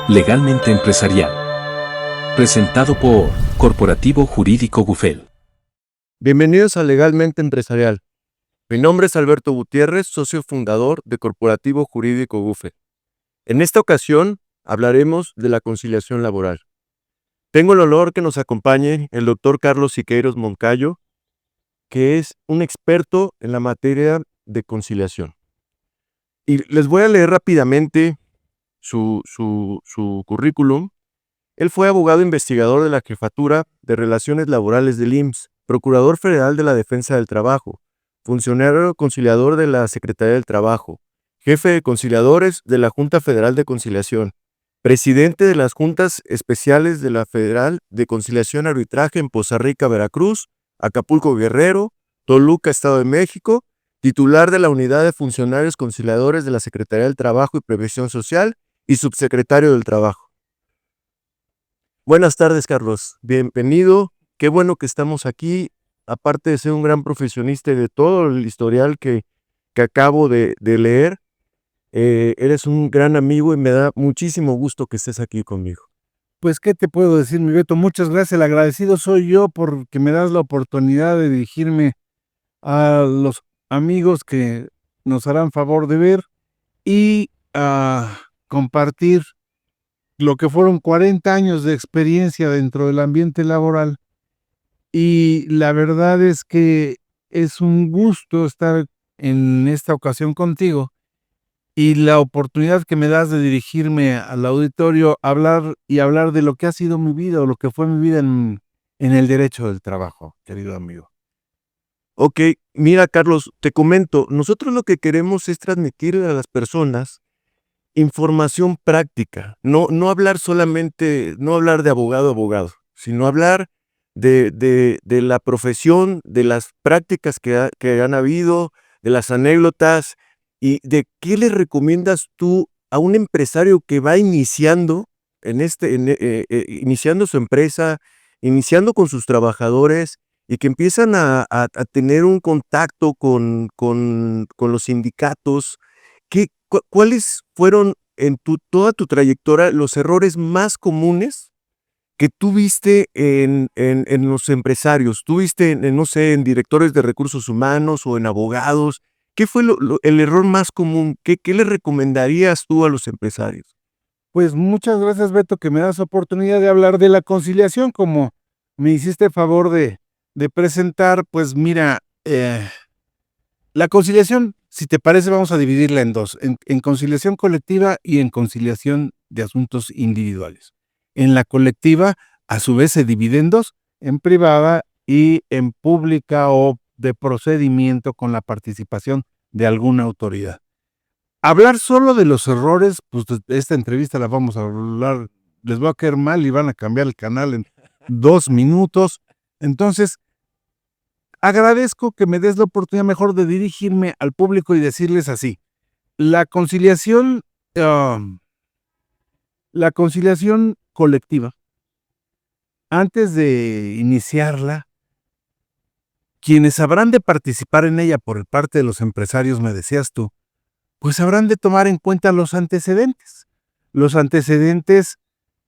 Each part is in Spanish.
Legalmente Empresarial. Presentado por Corporativo Jurídico Gufel. Bienvenidos a Legalmente Empresarial. Mi nombre es Alberto Gutiérrez, socio fundador de Corporativo Jurídico Gufel. En esta ocasión hablaremos de la conciliación laboral. Tengo el honor que nos acompañe el doctor Carlos Siqueiros Moncayo, que es un experto en la materia de conciliación. Y les voy a leer rápidamente su currículum. Él fue abogado investigador de la Jefatura de Relaciones Laborales del IMSS, Procurador Federal de la Defensa del Trabajo, funcionario conciliador de la Secretaría del Trabajo, jefe de conciliadores de la Junta Federal de Conciliación, presidente de las Juntas Especiales de la Federal de Conciliación y Arbitraje en Poza Rica, Veracruz, Acapulco, Guerrero, Toluca, Estado de México, titular de la Unidad de Funcionarios Conciliadores de la Secretaría del Trabajo y Previsión Social y subsecretario del Trabajo. Buenas tardes, Carlos. Bienvenido. Qué bueno que estamos aquí. Aparte de ser un gran profesionista y de todo el historial que acabo de leer, eres un gran amigo y me da muchísimo gusto que estés aquí conmigo. Pues, ¿qué te puedo decir, mi Beto? Muchas gracias. El agradecido soy yo porque me das la oportunidad de dirigirme a los amigos que nos harán favor de ver y a compartir lo que fueron 40 años de experiencia dentro del ambiente laboral. Y la verdad es que es un gusto estar en esta ocasión contigo y la oportunidad que me das de dirigirme al auditorio, hablar de lo que ha sido mi vida o lo que fue mi vida en el derecho del trabajo, querido amigo. Ok, mira, Carlos, te comento, nosotros lo que queremos es transmitir a las personas información práctica, no hablar solamente, no hablar de abogado a abogado, sino hablar de la profesión, de las prácticas que han habido, de las anécdotas y de qué le recomiendas tú a un empresario que va iniciando iniciando su empresa, iniciando con sus trabajadores y que empiezan a tener un contacto con los sindicatos. ¿Cuáles fueron en toda tu trayectoria los errores más comunes que tú viste en los empresarios? ¿Tú viste, no sé, en directores de recursos humanos o en abogados? ¿Qué fue el error más común? ¿Qué le recomendarías tú a los empresarios? Pues muchas gracias, Beto, que me das oportunidad de hablar de la conciliación, como me hiciste favor de presentar. Pues mira, la conciliación, si te parece, vamos a dividirla en dos, en conciliación colectiva y en conciliación de asuntos individuales. En la colectiva, a su vez, se divide en dos, en privada y en pública o de procedimiento con la participación de alguna autoridad. Hablar solo de los errores, pues esta entrevista la vamos a hablar, les va a caer mal y van a cambiar el canal en 2 minutos. Entonces, agradezco que me des la oportunidad mejor de dirigirme al público y decirles así. La conciliación colectiva, antes de iniciarla, quienes habrán de participar en ella por parte de los empresarios, me decías tú, pues habrán de tomar en cuenta los antecedentes. Los antecedentes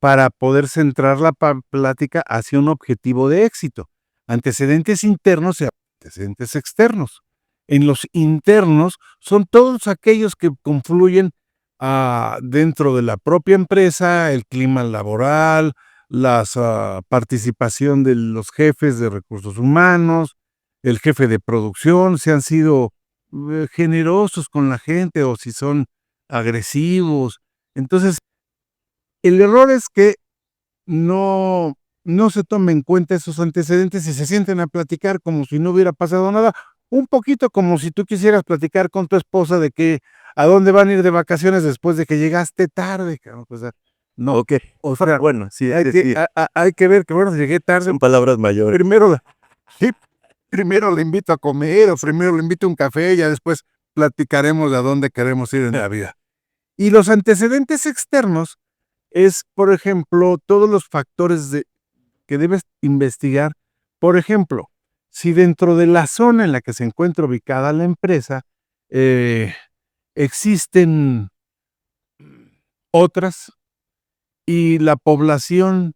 para poder centrar la plática hacia un objetivo de éxito. Antecedentes internos y antecedentes externos. En los internos son todos aquellos que confluyen dentro de la propia empresa, el clima laboral, la participación de los jefes de recursos humanos, el jefe de producción, si han sido generosos con la gente o si son agresivos. Entonces, el error es que no se tomen en cuenta esos antecedentes y se sienten a platicar como si no hubiera pasado nada. Un poquito como si tú quisieras platicar con tu esposa de que a dónde van a ir de vacaciones después de que llegaste tarde. O sea, no. Okay. O sea, Bueno, sí, hay que ver que, bueno, llegué tarde. Son palabras mayores. Primero le invito a comer o primero le invito a un café y ya después platicaremos de a dónde queremos ir en la vida. Y los antecedentes externos es, por ejemplo, todos los factores que debes investigar. Por ejemplo, si dentro de la zona en la que se encuentra ubicada la empresa existen otras y la población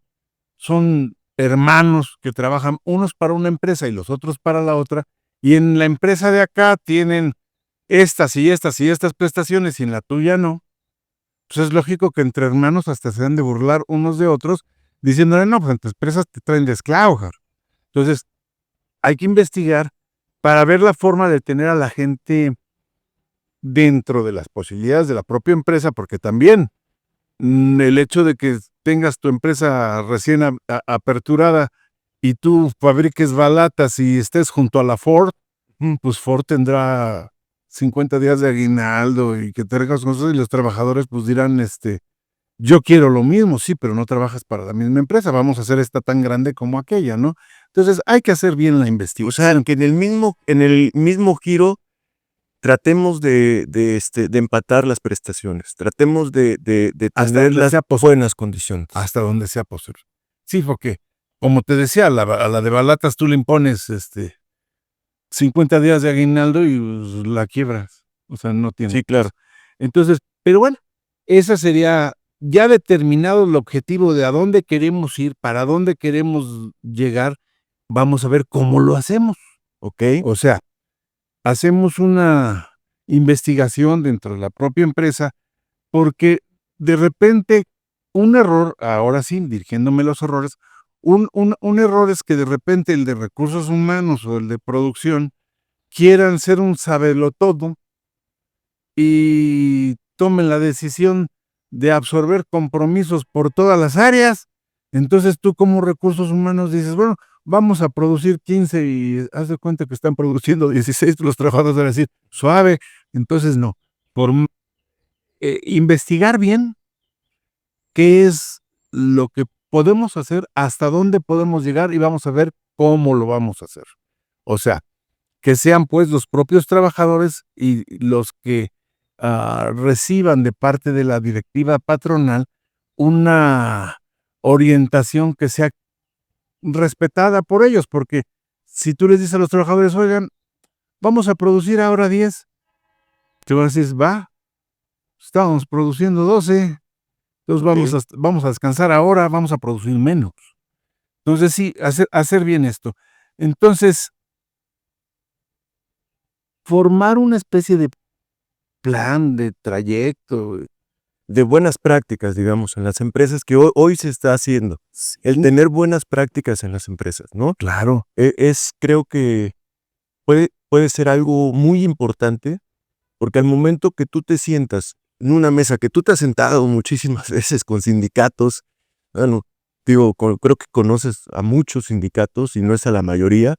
son hermanos que trabajan unos para una empresa y los otros para la otra, y en la empresa de acá tienen estas y estas y estas prestaciones y en la tuya no. Pues es lógico que entre hermanos hasta se han de burlar unos de otros, diciéndole, no, pues en tus empresas te traen de esclavo, Jar. Entonces, hay que investigar para ver la forma de tener a la gente dentro de las posibilidades de la propia empresa, porque también el hecho de que tengas tu empresa recién aperturada y tú fabriques balatas y estés junto a la Ford, pues Ford tendrá 50 días de aguinaldo y que tengas cosas y los trabajadores pues dirán, yo quiero lo mismo, sí, pero no trabajas para la misma empresa, vamos a hacer esta tan grande como aquella, ¿no? Entonces hay que hacer bien la O investigación. sea, que en el mismo giro tratemos de empatar las prestaciones, tratemos de Hasta tener donde las sea posible. buenas condiciones. Hasta donde sea posible. Sí, porque, como te decía, a la de balatas tú le impones 50 días de aguinaldo y pues, la quiebras. O sea, no tiene. Sí, claro. Entonces, pero bueno, esa sería ya determinado el objetivo de a dónde queremos ir, para dónde queremos llegar, vamos a ver cómo lo hacemos. ¿Ok? O sea, hacemos una investigación dentro de la propia empresa porque de repente un error, ahora sí, dirigiéndome a los errores, un error es que de repente el de recursos humanos o el de producción quieran ser un sabelotodo y tomen la decisión de absorber compromisos por todas las áreas. Entonces tú como recursos humanos dices, bueno, vamos a producir 15 y haz de cuenta que están produciendo 16, los trabajadores van a decir, suave. Entonces no, por investigar bien qué es lo que podemos hacer, hasta dónde podemos llegar y vamos a ver cómo lo vamos a hacer. O sea, que sean pues los propios trabajadores y los que reciban de parte de la directiva patronal una orientación que sea respetada por ellos, porque si tú les dices a los trabajadores, oigan, vamos a producir ahora 10, te van a decir, va, estábamos produciendo 12, entonces vamos a descansar ahora, vamos a producir menos. Entonces sí, hacer bien esto. Entonces, formar una especie de plan, de trayecto. De buenas prácticas, digamos, en las empresas que hoy se está haciendo. El tener buenas prácticas en las empresas, ¿no? Claro. Creo que puede ser algo muy importante, porque al momento que tú te sientas en una mesa, que tú te has sentado muchísimas veces con sindicatos, bueno, digo, creo que conoces a muchos sindicatos y no es a la mayoría,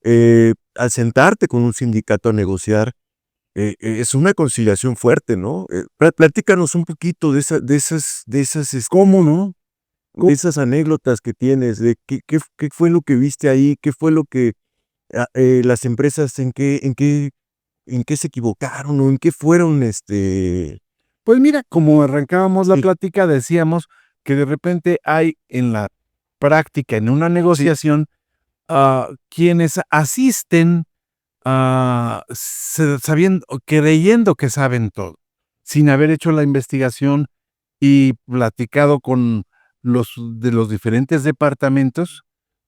al sentarte con un sindicato a negociar, es una conciliación fuerte, ¿no? Platícanos un poquito de esas, ¿Cómo no? de esas anécdotas que tienes, de qué fue lo que viste ahí, qué fue lo que las empresas, en qué se equivocaron o en qué fueron, Pues mira, como arrancábamos la Sí. plática, decíamos que de repente hay en la práctica, en una negociación, quienes asisten sabiendo, creyendo que saben todo, sin haber hecho la investigación y platicado con los de los diferentes departamentos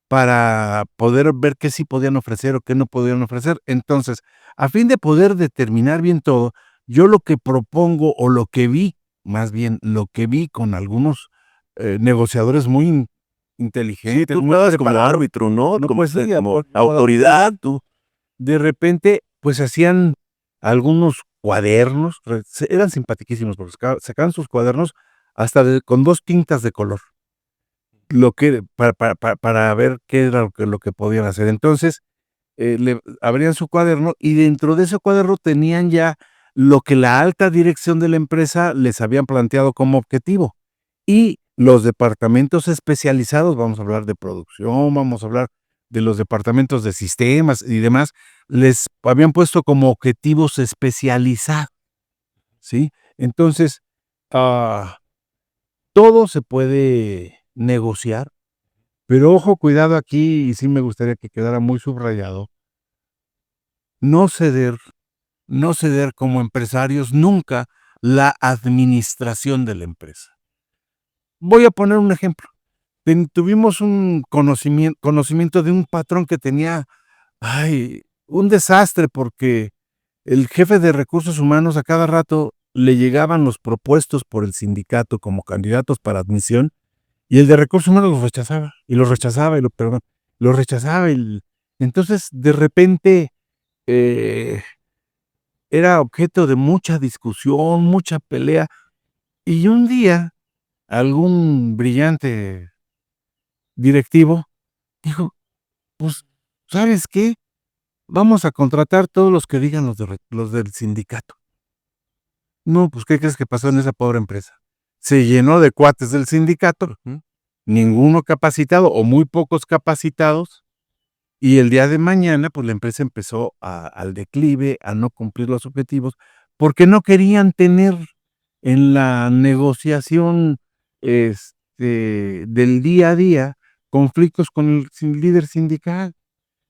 para poder ver qué sí podían ofrecer o qué no podían ofrecer. Entonces, a fin de poder determinar bien todo, yo lo que propongo o lo que vi, más bien lo que vi con algunos negociadores muy Sí, inteligentes, tú muy estabas como preparados, árbitro, ¿no? no Como, pues sí, como autoridad, tú. de repente, pues hacían algunos cuadernos, eran simpaticísimos porque sacaban sus cuadernos hasta con 2 tintas de color, lo que para ver qué era lo que podían hacer. Entonces, le abrían su cuaderno y dentro de ese cuaderno tenían ya lo que la alta dirección de la empresa les habían planteado como objetivo. Y los departamentos especializados, vamos a hablar de producción, vamos a hablar de los departamentos de sistemas y demás, les habían puesto como objetivos especializados, ¿sí? Entonces, ah, todo se puede negociar, pero ojo, cuidado aquí, y sí me gustaría que quedara muy subrayado, no ceder no ceder como empresarios nunca la administración de la empresa. Voy a poner un ejemplo. Tuvimos un conocimiento de un patrón que tenía un desastre porque el jefe de recursos humanos a cada rato le llegaban los propuestos por el sindicato como candidatos para admisión y el de recursos humanos los rechazaba y los rechazaba y los rechazaba. Entonces, de repente, era objeto de mucha discusión, mucha pelea. Y un día, algún brillante directivo dijo, pues, ¿sabes qué? Vamos a contratar todos los que digan los del sindicato. No, pues, ¿qué crees que pasó en esa pobre empresa? Se llenó de cuates del sindicato, ninguno capacitado o muy pocos capacitados, y el día de mañana, pues, la empresa empezó al declive, a no cumplir los objetivos, porque no querían tener en la negociación, del día a día, conflictos con el líder sindical.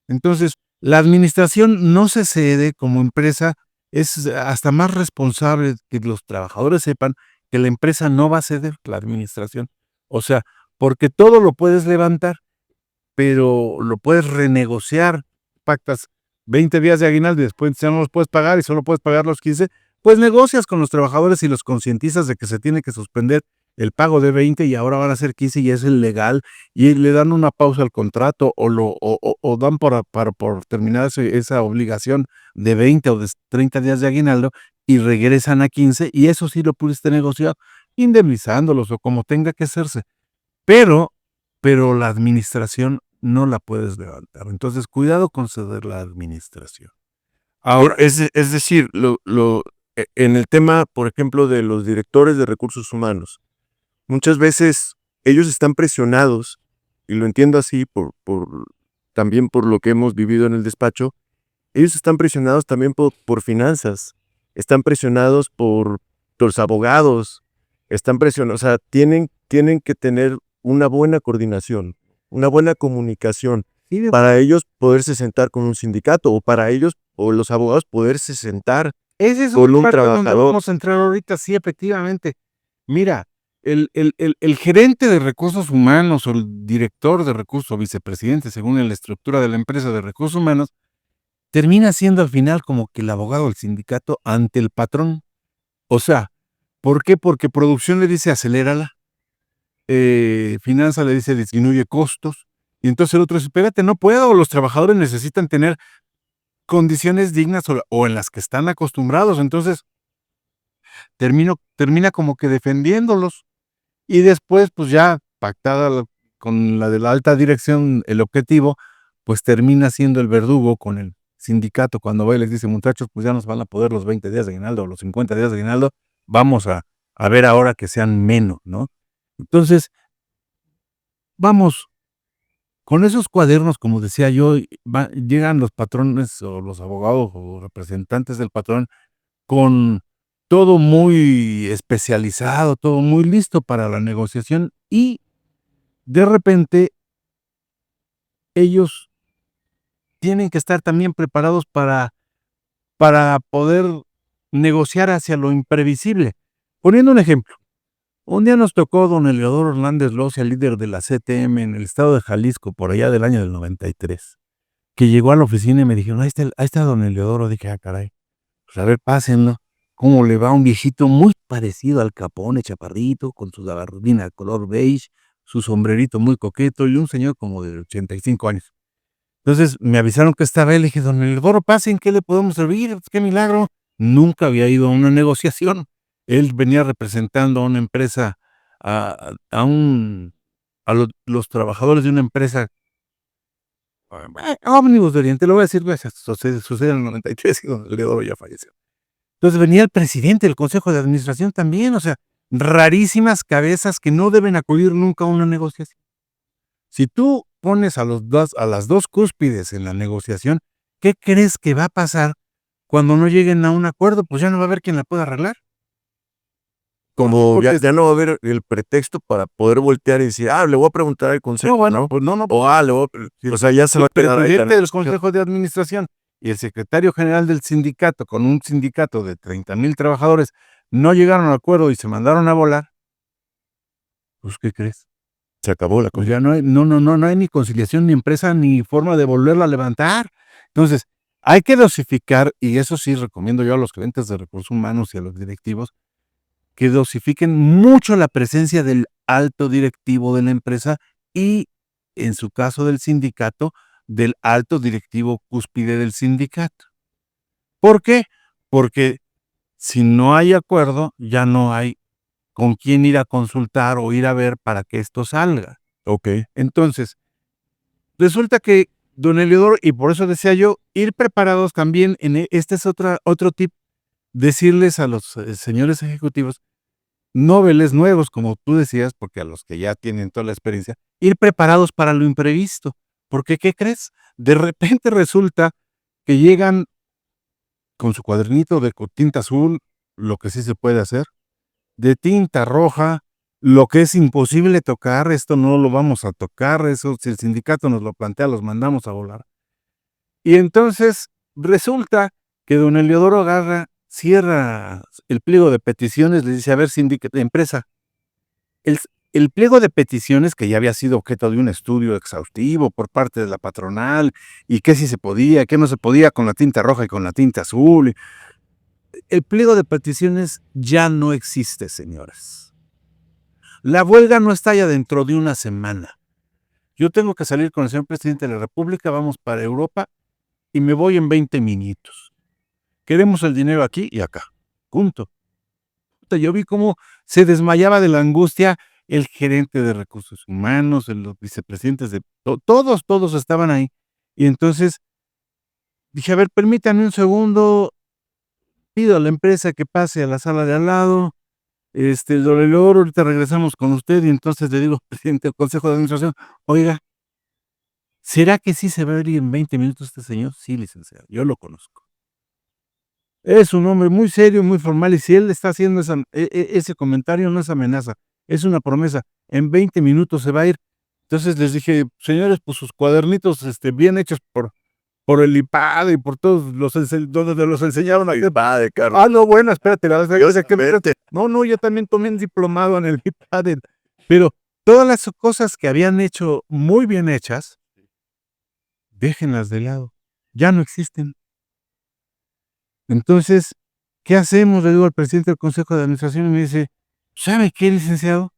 Entonces, la administración no se cede como empresa, es hasta más responsable que los trabajadores sepan que la empresa no va a ceder la administración. O sea, porque todo lo puedes levantar, pero lo puedes renegociar, pactas 20 días de aguinaldo y después ya no los puedes pagar y solo puedes pagar los 15, pues negocias con los trabajadores y los concientizas de que se tiene que suspender el pago de 20 y ahora van a ser 15 y es ilegal y le dan una pausa al contrato o dan por terminar esa obligación de 20 o de 30 días de aguinaldo y regresan a 15 y eso sí lo pudiste negociar indemnizándolos o como tenga que hacerse. Pero la administración no la puedes levantar. Entonces, cuidado con ceder la administración. Ahora, es decir, en el tema, por ejemplo, de los directores de recursos humanos, muchas veces ellos están presionados, y lo entiendo así también por lo que hemos vivido en el despacho, ellos están presionados también por finanzas, están presionados por los abogados, están presionados, o sea, tienen que tener una buena coordinación, una buena comunicación, para ellos poderse sentar con un sindicato, o para ellos, o los abogados, poderse sentar Ese es con un parte donde trabajador. vamos a entrar ahorita, sí, efectivamente. Mira, el gerente de recursos humanos o el director de recursos o vicepresidente, según la estructura de la empresa de recursos humanos, termina siendo al final como que el abogado del sindicato ante el patrón. O sea, ¿por qué? Porque producción le dice acelérala, finanza le dice disminuye costos, y entonces el otro dice, espérate, no puedo, los trabajadores necesitan tener condiciones dignas o en las que están acostumbrados, entonces termina como que defendiéndolos, y después, pues ya pactada con la de la alta dirección, el objetivo, pues termina siendo el verdugo con el sindicato cuando va y les dice, muchachos, pues ya nos van a poder los 20 días de aguinaldo o los 50 días de aguinaldo, vamos a ver ahora que sean menos, ¿no? Entonces, vamos, con esos cuadernos, como decía yo, llegan los patrones o los abogados o representantes del patrón con todo muy especializado, todo muy listo para la negociación y de repente ellos tienen que estar también preparados para poder negociar hacia lo imprevisible. Poniendo un ejemplo, un día nos tocó don Eleodoro Hernández Loza, líder de la CTM en el estado de Jalisco, por allá del año del 93, que llegó a la oficina y me dijeron, ahí está don Eleodoro. Dije, caray, pues a ver, pásenlo. ¿Cómo le va? Un viejito muy parecido al Capone, chaparrito, con su gabardina color beige, su sombrerito muy coqueto y un señor como de 85 años. Entonces me avisaron que estaba él, le dije, don Eleodoro, pasen, ¿qué le podemos servir? Pues, qué milagro. Nunca había ido a una negociación. Él venía representando a una empresa, los trabajadores de una empresa, Ómnibus de Oriente, lo voy a decir, sucede en el 93 y don Eleodoro ya falleció. Entonces venía el presidente del Consejo de Administración también, o sea, rarísimas cabezas que no deben acudir nunca a una negociación. Si tú pones a las dos cúspides en la negociación, ¿qué crees que va a pasar cuando no lleguen a un acuerdo? Pues ya no va a haber quien la pueda arreglar. Como ya no va a haber el pretexto para poder voltear y decir, le voy a preguntar al consejo. No, bueno, pues no. O le voy a, o sea, ya se va a El quedar ahí. presidente del Consejo de Administración y el secretario general del sindicato, con un sindicato de 30,000 trabajadores, no llegaron a acuerdo y se mandaron a volar, pues, ¿qué crees? Se acabó la Pues cosa. ya no hay ni conciliación, ni empresa, ni forma de volverla a levantar. Entonces, hay que dosificar, y eso sí recomiendo yo a los gerentes de recursos humanos y a los directivos, que dosifiquen mucho la presencia del alto directivo de la empresa y, en su caso del sindicato, del alto directivo cúspide del sindicato. ¿Por qué? Porque si no hay acuerdo, ya no hay con quién ir a consultar o ir a ver para que esto salga. Okey. Entonces, resulta que don Heliodoro, y por eso decía yo, ir preparados también este es otro tip, decirles a los, señores ejecutivos, noveles nuevos, como tú decías, porque a los que ya tienen toda la experiencia, ir preparados para lo imprevisto, porque, ¿qué crees? De repente resulta que llegan con su cuadernito de tinta azul, lo que sí se puede hacer, de tinta roja, lo que es imposible tocar, esto no lo vamos a tocar, eso si el sindicato nos lo plantea, los mandamos a volar. Y entonces resulta que don Heliodoro agarra, cierra el pliego de peticiones, le dice: "A ver, empresa, el pliego de peticiones, que ya había sido objeto de un estudio exhaustivo por parte de la patronal, y qué sí se podía, qué no se podía con la tinta roja y con la tinta azul. El pliego de peticiones ya no existe, señores. La huelga no está ya dentro de una semana. Yo tengo que salir con el señor presidente de la República, vamos para Europa y me voy en 20 minutos. Queremos el dinero aquí y acá. Punto". Yo vi cómo se desmayaba de la angustia el gerente de recursos humanos, los vicepresidentes de todos estaban ahí. Y entonces dije: "A ver, permítanme un segundo, pido a la empresa que pase a la sala de al lado, don Heliodoro, ahorita regresamos con usted", y entonces le digo al presidente del consejo de administración: "Oiga, ¿será que sí se va a ir en 20 minutos este señor?". "Sí, licenciado, yo lo conozco. Es un hombre muy serio, muy formal, y si él está haciendo ese comentario, no es amenaza, es una promesa. En 20 minutos se va a ir". Entonces les dije: "Señores, pues sus cuadernitos, bien hechos por el IPAD y por todos donde los enseñaron ahí". Padre, Carlos. "Ah, no, bueno, espérate, la verdad Dios, es que verte. no, yo también tomé un diplomado en el IPAD, pero todas las cosas que habían hecho muy bien hechas, déjenlas de lado, ya no existen". Entonces, ¿qué hacemos? Le digo al presidente del consejo de administración y me dice: "¿Sabe qué, licenciado?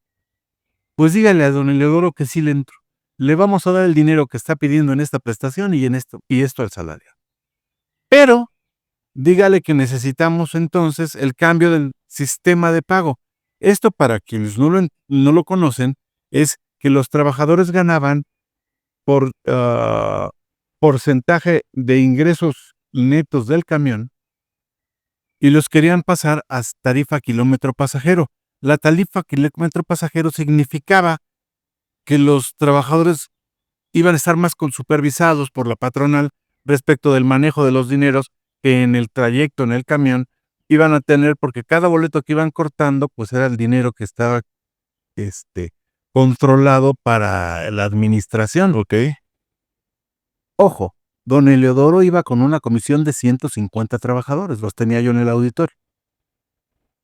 Pues dígale a don Heliodoro que sí le entro. Le vamos a dar el dinero que está pidiendo en esta prestación y esto al salario. Pero dígale que necesitamos entonces el cambio del sistema de pago". Esto, para quienes no lo conocen, es que los trabajadores ganaban por, porcentaje de ingresos netos del camión y los querían pasar a tarifa kilómetro pasajero. La tarifa kilómetro pasajero significaba que los trabajadores iban a estar más supervisados por la patronal respecto del manejo de los dineros que en el trayecto, en el camión, iban a tener, porque cada boleto que iban cortando, pues era el dinero que estaba, controlado para la administración. Okey. Ojo, don Heliodoro iba con una comisión de 150 trabajadores, los tenía yo en el auditorio.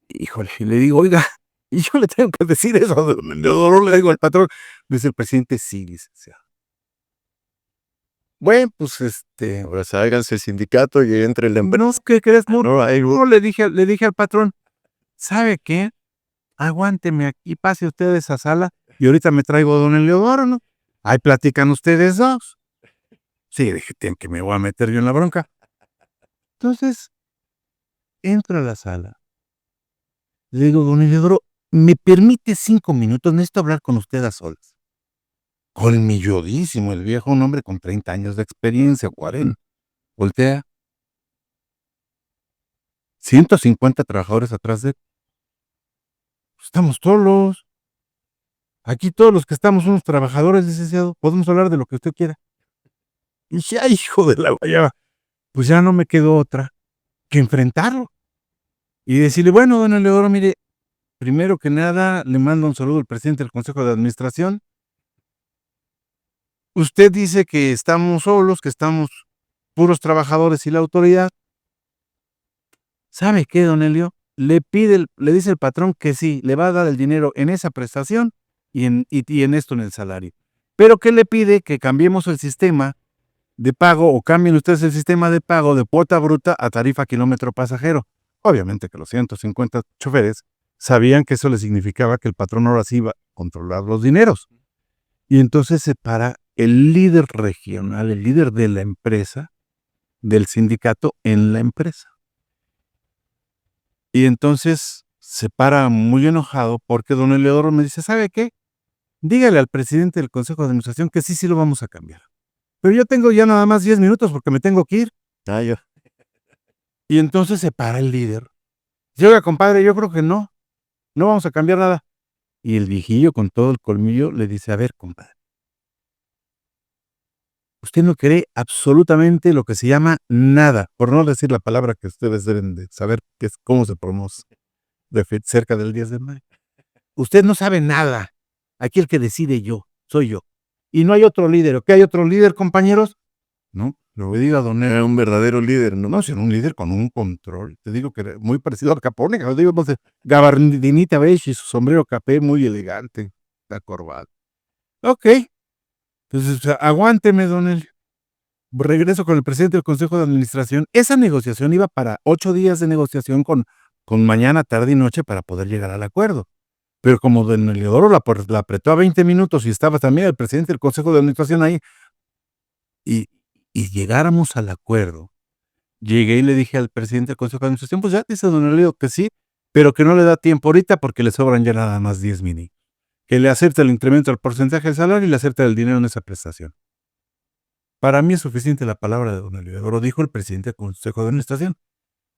Híjole, y le digo: "Oiga, ¿y yo le tengo que decir eso a don Heliodoro?", le digo al patrón. Dice el presidente: "Sí, licenciado". Bueno, pues, Ahora sálganse el sindicato y entre la empresa. no, ¿qué crees? No, No hay no, le dije al patrón: "¿Sabe qué? Aguánteme aquí, pase usted a esa sala y ahorita me traigo a don Heliodoro, ¿no? Ahí platican ustedes 2". Sí, dije: "Tienen que me voy a meter yo en la bronca". Entonces, entro a la sala. Le digo: "Don Heliodoro, ¿me permite 5 minutos? Necesito hablar con usted a solas". Colmilludísimo el viejo, un hombre con 30 años de experiencia, 40. Voltea, 150 trabajadores atrás de él. "Estamos solos. Aquí todos los que estamos somos trabajadores, licenciado. Podemos hablar de lo que usted quiera". Y dije: "Ay, hijo de la guayaba". Pues ya no me quedó otra que enfrentarlo y decirle: "Bueno, don Heliodoro, mire, primero que nada, le mando un saludo al presidente del consejo de administración. Usted dice que estamos solos, que estamos puros trabajadores y la autoridad. ¿Sabe qué, don Elio? Le dice el patrón que sí, le va a dar el dinero en esa prestación y en esto en el salario. Pero que le pide que cambiemos el sistema de pago o cambien ustedes el sistema de pago de cuota bruta a tarifa kilómetro pasajero. Obviamente que los 150 choferes sabían que eso le significaba que el patrón ahora sí iba a controlar los dineros. Y entonces se para el líder regional, el líder de la empresa, del sindicato en la empresa. Y entonces se para muy enojado porque don Eleodoro me dice, ¿sabe qué? Dígale al presidente del Consejo de Administración que sí lo vamos a cambiar. Pero yo tengo ya nada más 10 minutos porque me tengo que ir. Y entonces se para el líder. Dice, oiga, compadre, yo creo que no vamos a cambiar nada. Y el viejillo con todo el colmillo le dice, a ver, compadre, usted no cree absolutamente lo que se llama nada, por no decir la palabra que ustedes deben de saber que es cómo se pronuncia cerca del 10 de mayo. Usted no sabe nada. Aquí el que decide soy yo. Y no hay otro líder. ¿O qué hay otro líder, compañeros? No, lo que diga don Era un verdadero líder, ¿no? No, sino un líder con un control. Te digo que era muy parecido al Capone, que digo, no sé, gabardinita beige y su sombrero capé muy elegante, la corbata. Ok. Entonces, aguánteme, don Elio. Regreso con el presidente del Consejo de Administración. Esa negociación iba para 8 días de negociación con mañana, tarde y noche para poder llegar al acuerdo. Pero como don Eliodoro la apretó a 20 minutos y estaba también el presidente del Consejo de Administración ahí, y llegáramos al acuerdo, llegué y le dije al presidente del Consejo de Administración, pues ya dice don Elio que sí, pero que no le da tiempo ahorita porque le sobran ya nada más 10 mini. Que le acepte el incremento del porcentaje del salario y le acepte el dinero en esa prestación. Para mí es suficiente la palabra de don Eliodoro, dijo el presidente del Consejo de Administración.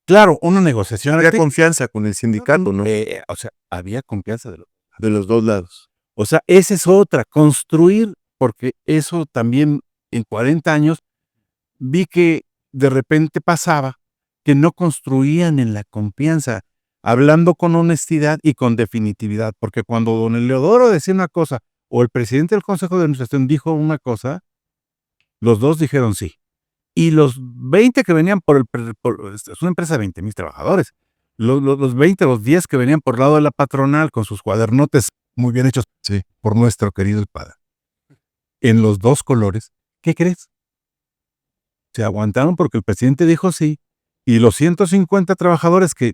Claro, una negociación. Había confianza con el sindicato, ¿no? O sea, había confianza De los dos lados. O sea, esa es otra, construir, porque eso también en 40 años vi que de repente pasaba que no construían en la confianza, hablando con honestidad y con definitividad, porque cuando don Eleodoro decía una cosa o el presidente del Consejo de Administración dijo una cosa, los dos dijeron sí. Y los 20 que venían es una empresa de 20,000 trabajadores, los 20, los 10 que venían por el lado de la patronal con sus cuadernotes muy bien hechos por nuestro querido el padre, en los dos colores, ¿qué crees? Se aguantaron porque el presidente dijo sí, y los 150 trabajadores que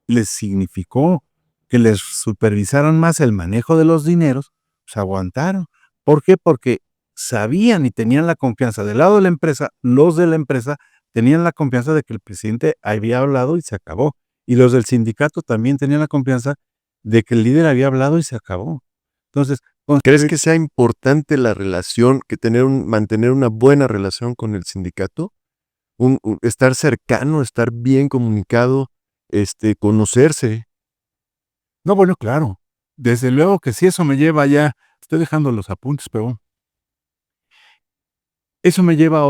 les significó que les supervisaran más el manejo de los dineros, se aguantaron. ¿Por qué? Porque sabían y tenían la confianza del lado de la empresa, los de la empresa tenían la confianza de que el presidente había hablado y se acabó. Y los del sindicato también tenían la confianza de que el líder había hablado y se acabó. Entonces, ¿crees que sea importante la relación, mantener una buena relación con el sindicato? Estar cercano, estar bien comunicado, conocerse. No, bueno, claro. Desde luego que si eso me lleva ya, estoy dejando los apuntes, pero eso me lleva a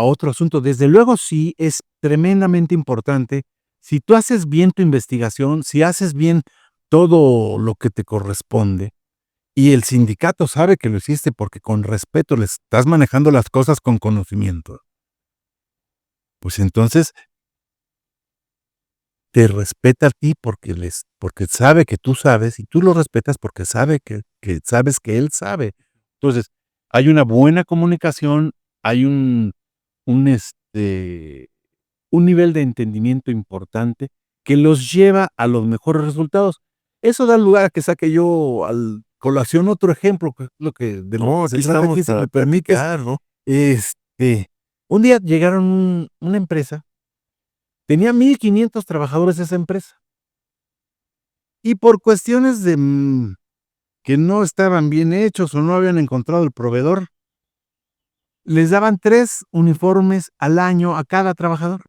otro asunto. Desde luego sí es tremendamente importante. Si tú haces bien tu investigación, si haces bien todo lo que te corresponde, y el sindicato sabe que lo hiciste porque con respeto le estás manejando las cosas con conocimiento, pues entonces te respeta a ti porque sabe que tú sabes y tú lo respetas porque sabe que sabes que él sabe. Entonces, hay una buena comunicación, hay un nivel de entendimiento importante que los lleva a los mejores resultados. Eso da lugar a que saque yo al colación otro ejemplo, que es lo que de lo que se trata aquí, si me permites. ¿no? Un día llegaron una empresa, tenía 1,500 trabajadores esa empresa. Y por cuestiones de que no estaban bien hechos o no habían encontrado el proveedor, les daban 3 uniformes al año a cada trabajador.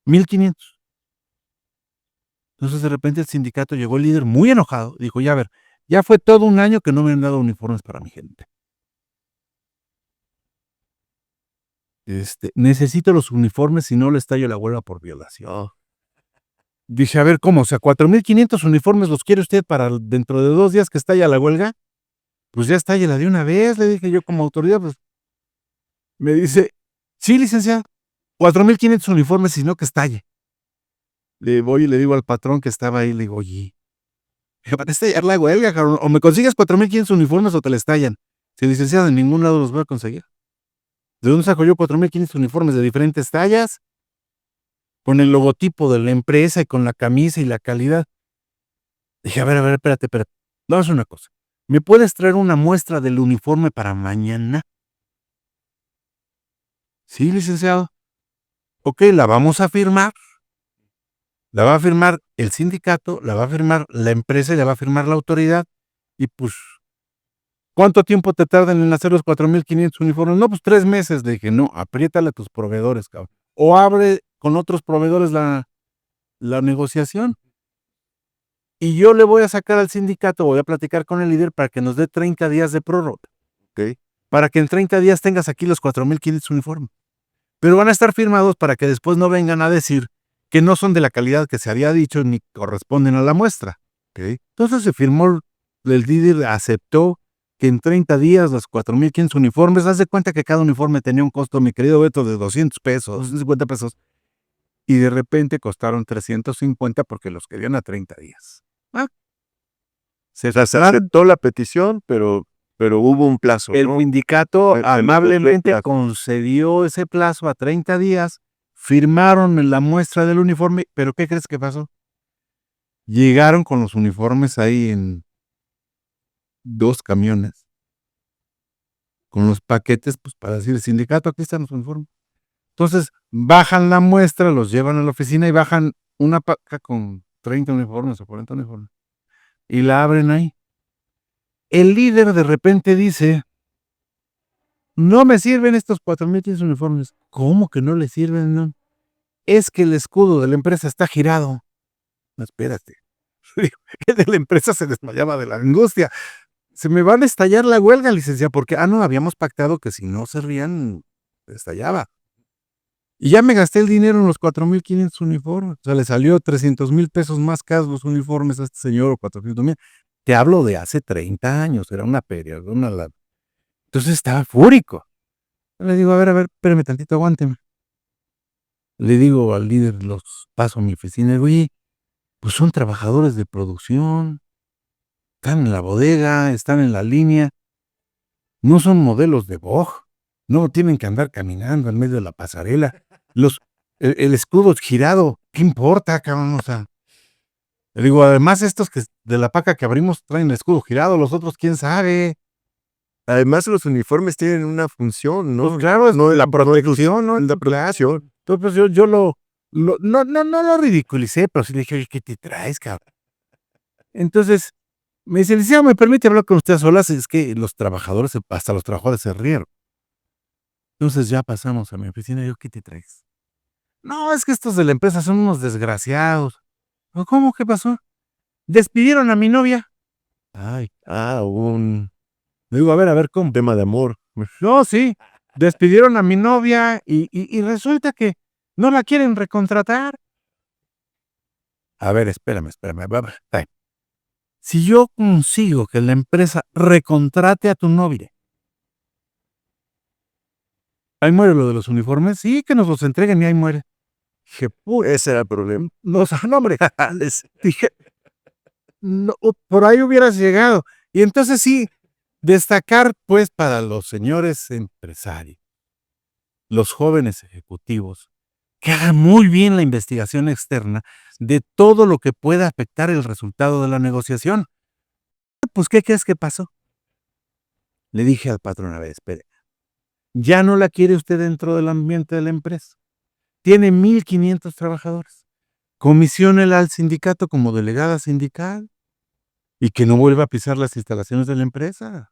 1,500. Entonces de repente el sindicato llegó el líder muy enojado, dijo, ya a ver, ya fue todo un año que no me han dado uniformes para mi gente. Necesito los uniformes si no le estallo la huelga por violación. Dice, a ver, ¿cómo? O sea, 4,500 uniformes los quiere usted para dentro de 2 días que estalla la huelga. Pues ya estállala de una vez, le dije yo como autoridad, pues Me dice, sí, licenciado, 4,500 uniformes, sino que estalle. Le voy y le digo al patrón que estaba ahí, le digo, oye, me van a estallar la huelga, cabrón. O me consigues 4,500 uniformes o te la estallan. Si licenciado, en ningún lado los voy a conseguir. ¿De dónde saco yo 4,500 uniformes de diferentes tallas? Con el logotipo de la empresa y con la camisa y la calidad. Dije, a ver, espérate. Vamos a una cosa. ¿Me puedes traer una muestra del uniforme para mañana? Sí, licenciado. Ok, la vamos a firmar. La va a firmar el sindicato, la va a firmar la empresa y la va a firmar la autoridad. Y pues, ¿cuánto tiempo te tardan en hacer los 4,500 uniformes? No, pues 3 meses. Le dije, no, apriétale a tus proveedores, cabrón. O abre con otros proveedores la negociación. Y yo le voy a sacar al sindicato, voy a platicar con el líder para que nos dé 30 días de prórroga. ¿Ok? Para que en 30 días tengas aquí los 4,500 uniformes. Pero van a estar firmados para que después no vengan a decir que no son de la calidad que se había dicho ni corresponden a la muestra. ¿Ok? Entonces se firmó, el líder aceptó que en 30 días los 4,500 uniformes, haz de cuenta que cada uniforme tenía un costo, mi querido Beto, de 200 pesos, 250 pesos, y de repente costaron 350 porque los querían a 30 días. Se aceptó la petición, pero hubo un plazo, El ¿no? sindicato amablemente plazo. concedió ese plazo a 30 días, firmaron la muestra del uniforme, pero ¿qué crees que pasó? Llegaron con los uniformes ahí en 2 camiones, con los paquetes, pues para decir, sindicato, aquí están los uniformes. Entonces, bajan la muestra, los llevan a la oficina y bajan una paca con 30 uniformes o 40 uniformes, y la abren ahí. El líder de repente dice, no me sirven estos 4,500 uniformes. ¿Cómo que no le sirven? No. Es que el escudo de la empresa está girado. No, espérate. El de la empresa se desmayaba de la angustia. Se me van a estallar la huelga, licenciado, porque, no, habíamos pactado que si no servían, estallaba. Y ya me gasté el dinero en los 4,500 uniformes. O sea, le salió 300,000 pesos más caros los uniformes a este señor, o 400,000. Te hablo de hace 30 años, era una feria, una lana. Entonces estaba fúrico. Le digo, a ver, espérame tantito, aguánteme. Le digo al líder, los paso a mi oficina, y digo, oye, pues son trabajadores de producción, están en la bodega, están en la línea, no son modelos de Vogue, no tienen que andar caminando en medio de la pasarela. El escudo girado, ¿qué importa, cabrón? O sea, le digo, además estos que de la paca que abrimos traen el escudo girado, los otros, quién sabe. Además, los uniformes tienen una función, ¿no? Pues claro, No, la protección, ¿no? la protección. Entonces yo no lo ridiculicé, pero sí le dije, oye, ¿qué te traes, cabrón? Entonces, me dice, licenciado, ¿me permite hablar con usted a solas? Es que los trabajadores, hasta los trabajadores se rieron. Entonces ya pasamos a mi oficina y yo, ¿qué te traes? No, es que estos de la empresa son unos desgraciados. ¿Cómo? ¿Qué pasó? Despidieron a mi novia. Ay, Un le digo, a ver, ¿cómo? tema de amor. No, sí, despidieron a mi novia y resulta que no la quieren recontratar. A ver, espérame. Si yo consigo que la empresa recontrate a tu novia, ahí muere lo de los uniformes, sí, que nos los entreguen y ahí muere. Dije, Ese era el problema. no, no, hombre, dije, no, por ahí hubieras llegado. Y entonces sí, destacar pues para los señores empresarios, los jóvenes ejecutivos, que hagan muy bien la investigación externa de todo lo que pueda afectar el resultado de la negociación. Pues, ¿qué crees que pasó? Le dije al patrón, a ver, espere, ya no la quiere usted dentro del ambiente de la empresa. Tiene 1,500 trabajadores. Comisiónela al sindicato como delegada sindical y que no vuelva a pisar las instalaciones de la empresa.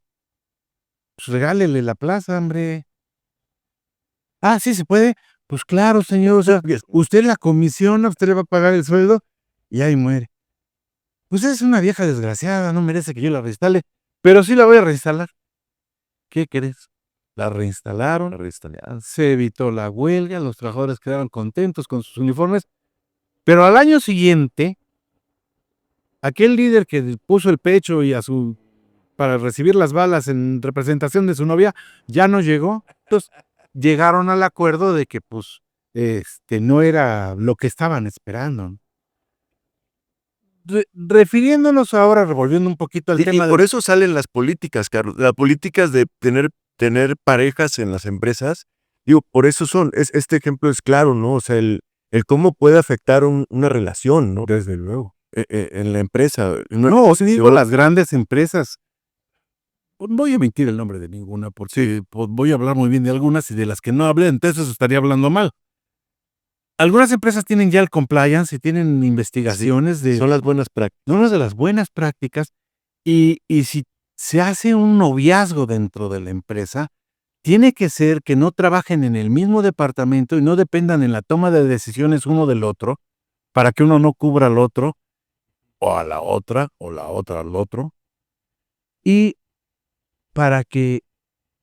Pues regálele la plaza, hombre. ¿Sí se puede? Pues claro, señor. O sea, usted la comisiona, usted le va a pagar el sueldo y ahí muere. Pues es una vieja desgraciada, no merece que yo la reinstale, pero sí la voy a reinstalar. ¿Qué crees? La reinstalaron, se evitó la huelga, los trabajadores quedaron contentos con sus uniformes, pero al año siguiente, aquel líder que puso el pecho para recibir las balas en representación de su novia, ya no llegó. Entonces, llegaron al acuerdo de que pues no era lo que estaban esperando. Refiriéndonos ahora, revolviendo un poquito al Y tema por eso salen las políticas, Carlos. Las políticas de tener parejas en las empresas, digo, por eso son. Este ejemplo es claro, ¿no? O sea, el cómo puede afectar una relación, ¿no? desde luego. En la empresa. No, si digo las grandes empresas, pues, no voy a mentir el nombre de ninguna, porque pues, voy a hablar muy bien de algunas y de las que no hablé, entonces estaría hablando mal. Algunas empresas tienen ya el compliance y tienen investigaciones son las buenas prácticas. una de las buenas prácticas, y si se hace un noviazgo dentro de la empresa, tiene que ser que no trabajen en el mismo departamento y no dependan en la toma de decisiones uno del otro, para que uno no cubra al otro, o a la otra, o la otra al otro, y para que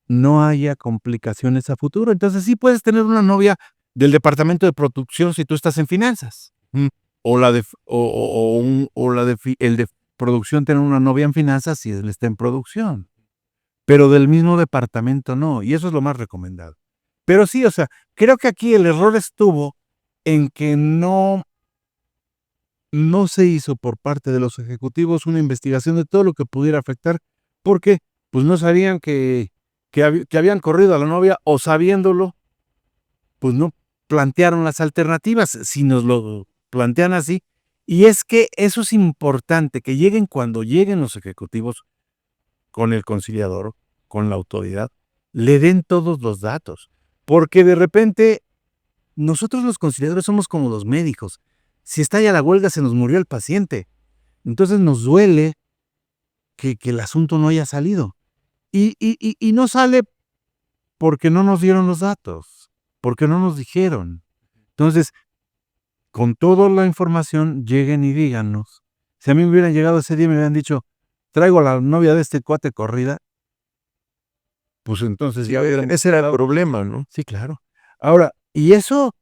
no haya complicaciones a futuro. Entonces sí puedes tener una novia del departamento de producción si tú estás en finanzas. O la de el de producción tener una novia en finanzas si él está en producción. Pero del mismo departamento no, y eso es lo más recomendado. Pero sí, o sea, creo que aquí el error estuvo en que no se hizo por parte de los ejecutivos una investigación de todo lo que pudiera afectar, porque pues no sabían que habían corrido a la novia, o sabiéndolo, pues no plantearon las alternativas. Si nos lo plantean así, y es que eso es importante, que lleguen cuando lleguen los ejecutivos con el conciliador, con la autoridad, le den todos los datos, porque de repente nosotros los conciliadores somos como los médicos. Si estalla la huelga, se nos murió el paciente. Entonces nos duele que el asunto no haya salido. Y no sale porque no nos dieron los datos, porque no nos dijeron. Entonces, con toda la información, lleguen y díganos. Si a mí me hubieran llegado ese día y me hubieran dicho, traigo a la novia de este cuate corrida, pues entonces ya hubieran... Ese era el problema, ¿no? Sí, claro. Ahora, y eso,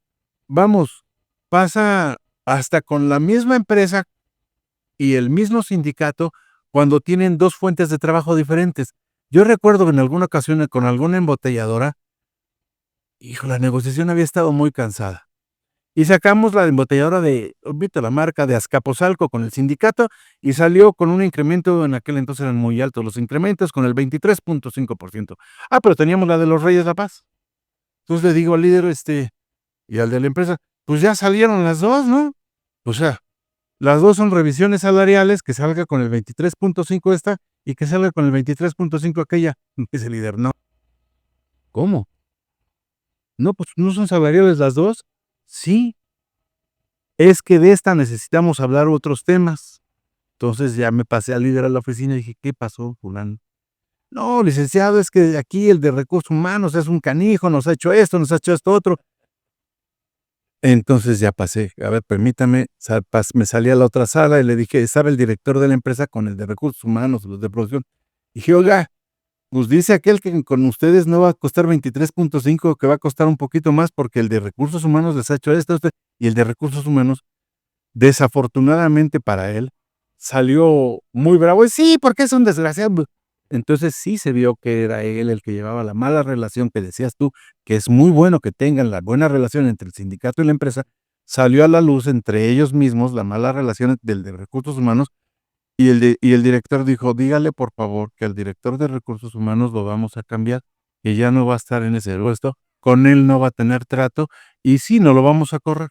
vamos, pasa hasta con la misma empresa y el mismo sindicato cuando tienen dos fuentes de trabajo diferentes. Yo recuerdo que en alguna ocasión con alguna embotelladora, hijo, la negociación había estado muy cansada. Y sacamos la embotelladora de, olvídate la marca, de Azcapotzalco con el sindicato, y salió con un incremento, en aquel entonces eran muy altos los incrementos, con el 23.5%. Ah, pero teníamos la de los Reyes La Paz. Entonces le digo al líder y al de la empresa, pues ya salieron las dos, ¿no? O sea, las dos son revisiones salariales, que salga con el 23.5 esta y que salga con el 23.5 aquella. Dice el líder, no. ¿Cómo? No, pues no son salariales las dos. Sí, es que de esta necesitamos hablar otros temas. Entonces ya me pasé al líder a la oficina y dije, ¿qué pasó, fulano? No, licenciado, es que aquí el de recursos humanos es un canijo, nos ha hecho esto otro. Entonces ya pasé, a ver, permítame, me salí a la otra sala y le dije, estaba el director de la empresa con el de recursos humanos, los de producción. Dije, oiga, pues dice aquel que con ustedes no va a costar 23.5, que va a costar un poquito más porque el de recursos humanos les ha hecho esto, y el de recursos humanos, desafortunadamente para él, salió muy bravo. Y sí, porque es un desgraciado. Entonces sí se vio que era él el que llevaba la mala relación que decías tú, que es muy bueno que tengan la buena relación entre el sindicato y la empresa. Salió a la luz entre ellos mismos la mala relación del de recursos humanos, y el director dijo, dígale por favor que al director de recursos humanos lo vamos a cambiar, que ya no va a estar en ese puesto, con él no va a tener trato, y sí, no lo vamos a correr.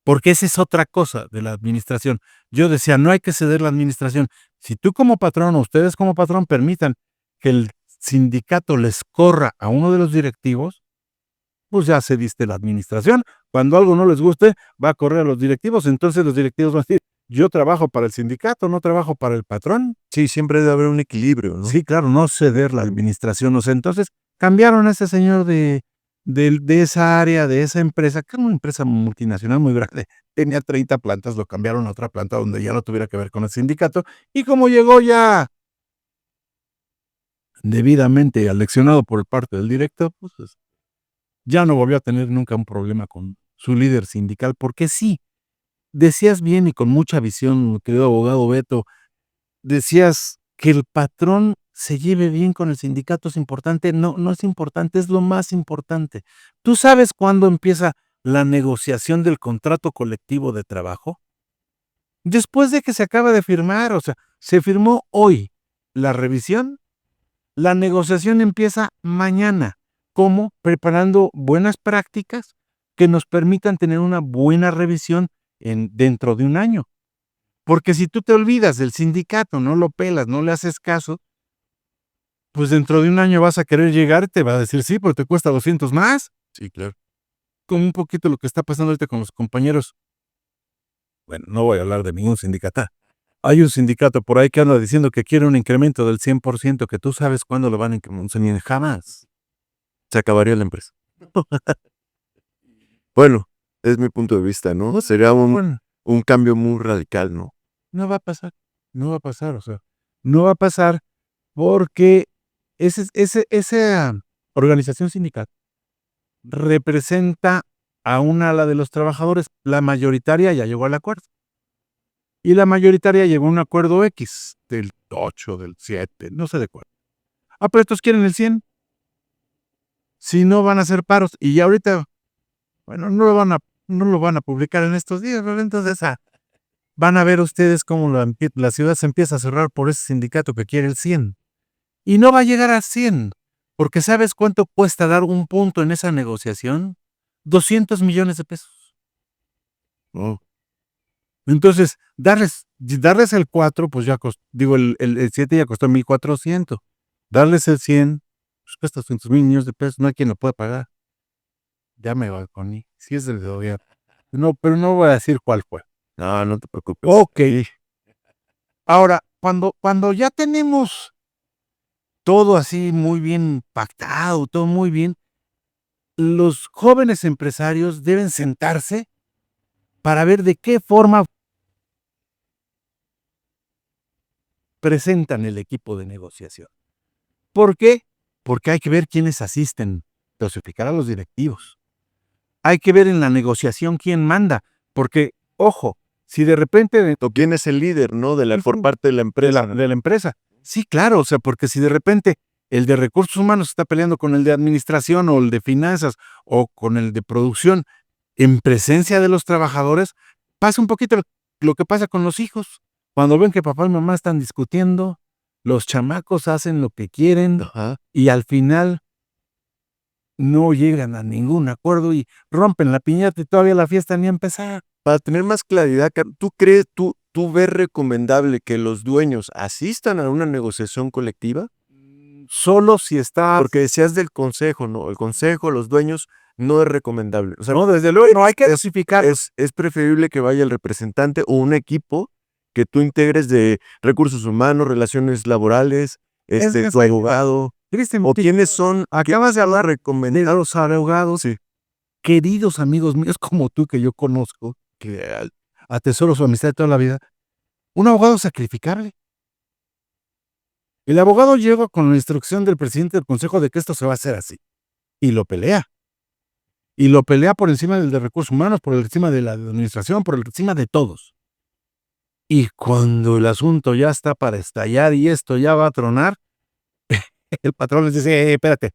Porque esa es otra cosa de la administración. Yo decía, no hay que ceder la administración. Si tú como patrón o ustedes como patrón permitan que el sindicato les corra a uno de los directivos, pues ya cediste la administración. Cuando algo no les guste, va a correr a los directivos. Entonces los directivos van a decir, yo trabajo para el sindicato, no trabajo para el patrón. Sí, siempre debe haber un equilibrio, ¿no? Sí, claro, no ceder la administración. O sea, entonces cambiaron a ese señor de esa área, de esa empresa, que era una empresa multinacional muy grande. Tenía 30 plantas, lo cambiaron a otra planta donde ya no tuviera que ver con el sindicato. Y como llegó ya debidamente aleccionado por parte del director, pues ya no volvió a tener nunca un problema con su líder sindical, porque sí, decías bien y con mucha visión, querido abogado Beto, decías que el patrón se lleve bien con el sindicato es importante. No, no es importante, es lo más importante. ¿Tú sabes cuándo empieza la negociación del contrato colectivo de trabajo? Después de que se acaba de firmar, o sea, se firmó hoy la revisión, la negociación empieza mañana. ¿Cómo? Preparando buenas prácticas que nos permitan tener una buena revisión dentro de un año. Porque si tú te olvidas del sindicato, no lo pelas, no le haces caso, pues dentro de un año vas a querer llegar y te va a decir, sí, pero te cuesta 200 más. Sí, claro. Como un poquito lo que está pasando ahorita con los compañeros. Bueno, no voy a hablar de ningún sindicato. Hay un sindicato por ahí que anda diciendo que quiere un incremento del 100%, que tú sabes cuándo lo van a incrementar. Ni jamás. Se acabaría la empresa. Bueno, es mi punto de vista, ¿no? Sería Bueno, un cambio muy radical, ¿no? no va a pasar. No va a pasar, o sea, no va a pasar porque esa organización sindical representa a una ala de los trabajadores. La mayoritaria ya llegó al acuerdo. Y la mayoritaria llegó a un acuerdo X, del 8, del 7, no sé de cuál. Ah, pero estos quieren el 100. Si no, van a hacer paros. Y ya ahorita, bueno, no lo van a publicar en estos días, ¿no? Entonces, van a ver ustedes cómo la ciudad se empieza a cerrar por ese sindicato que quiere el 100. Y no va a llegar a 100, porque ¿sabes cuánto cuesta dar un punto en esa negociación? 200 millones de pesos. Oh, Entonces, darles el 4, pues ya costó, digo, el 7 ya costó 1,400. Darles el 100, pues cuesta 200 millones de pesos, no hay quien lo pueda pagar. Ya me balconí, si es del gobierno. No, pero no voy a decir cuál fue. no, no te preocupes. Ok. Ahora, cuando ya tenemos todo así muy bien pactado, todo muy bien, los jóvenes empresarios deben sentarse para ver de qué forma presentan el equipo de negociación. ¿Por qué? Porque hay que ver quiénes asisten, clasificar a los directivos. Hay que ver en la negociación quién manda, porque, ojo, si de repente ¿O quién es el líder, no? Por parte de la empresa. de la empresa. Sí, claro, o sea, porque si de repente el de recursos humanos está peleando con el de administración o el de finanzas o con el de producción en presencia de los trabajadores, pasa un poquito lo que pasa con los hijos. Cuando ven que papá y mamá están discutiendo, los chamacos hacen lo que quieren Ajá. y al final no llegan a ningún acuerdo y rompen la piñata y todavía la fiesta ni ha empezado. Para tener más claridad, ¿tú ves recomendable que los dueños asistan a una negociación colectiva? Solo si está... Porque decías del consejo, ¿no? El consejo, los dueños, no es recomendable. O sea, No, desde luego, no hay que dosificar. es preferible que vaya el representante o un equipo que tú integres de recursos humanos, relaciones laborales, que tu abogado. ¿O quiénes son? Acabas de hablar Recomendar de los abogados, Sí. queridos amigos míos como tú que yo conozco, que atesoro su amistad de toda la vida, un abogado sacrificable. El abogado llega con la instrucción del presidente del consejo de que esto se va a hacer así. Y lo pelea. Y lo pelea por encima del de recursos humanos, por encima de la administración, por encima de todos. Y cuando el asunto ya está para estallar y esto ya va a tronar, el patrón les dice, espérate,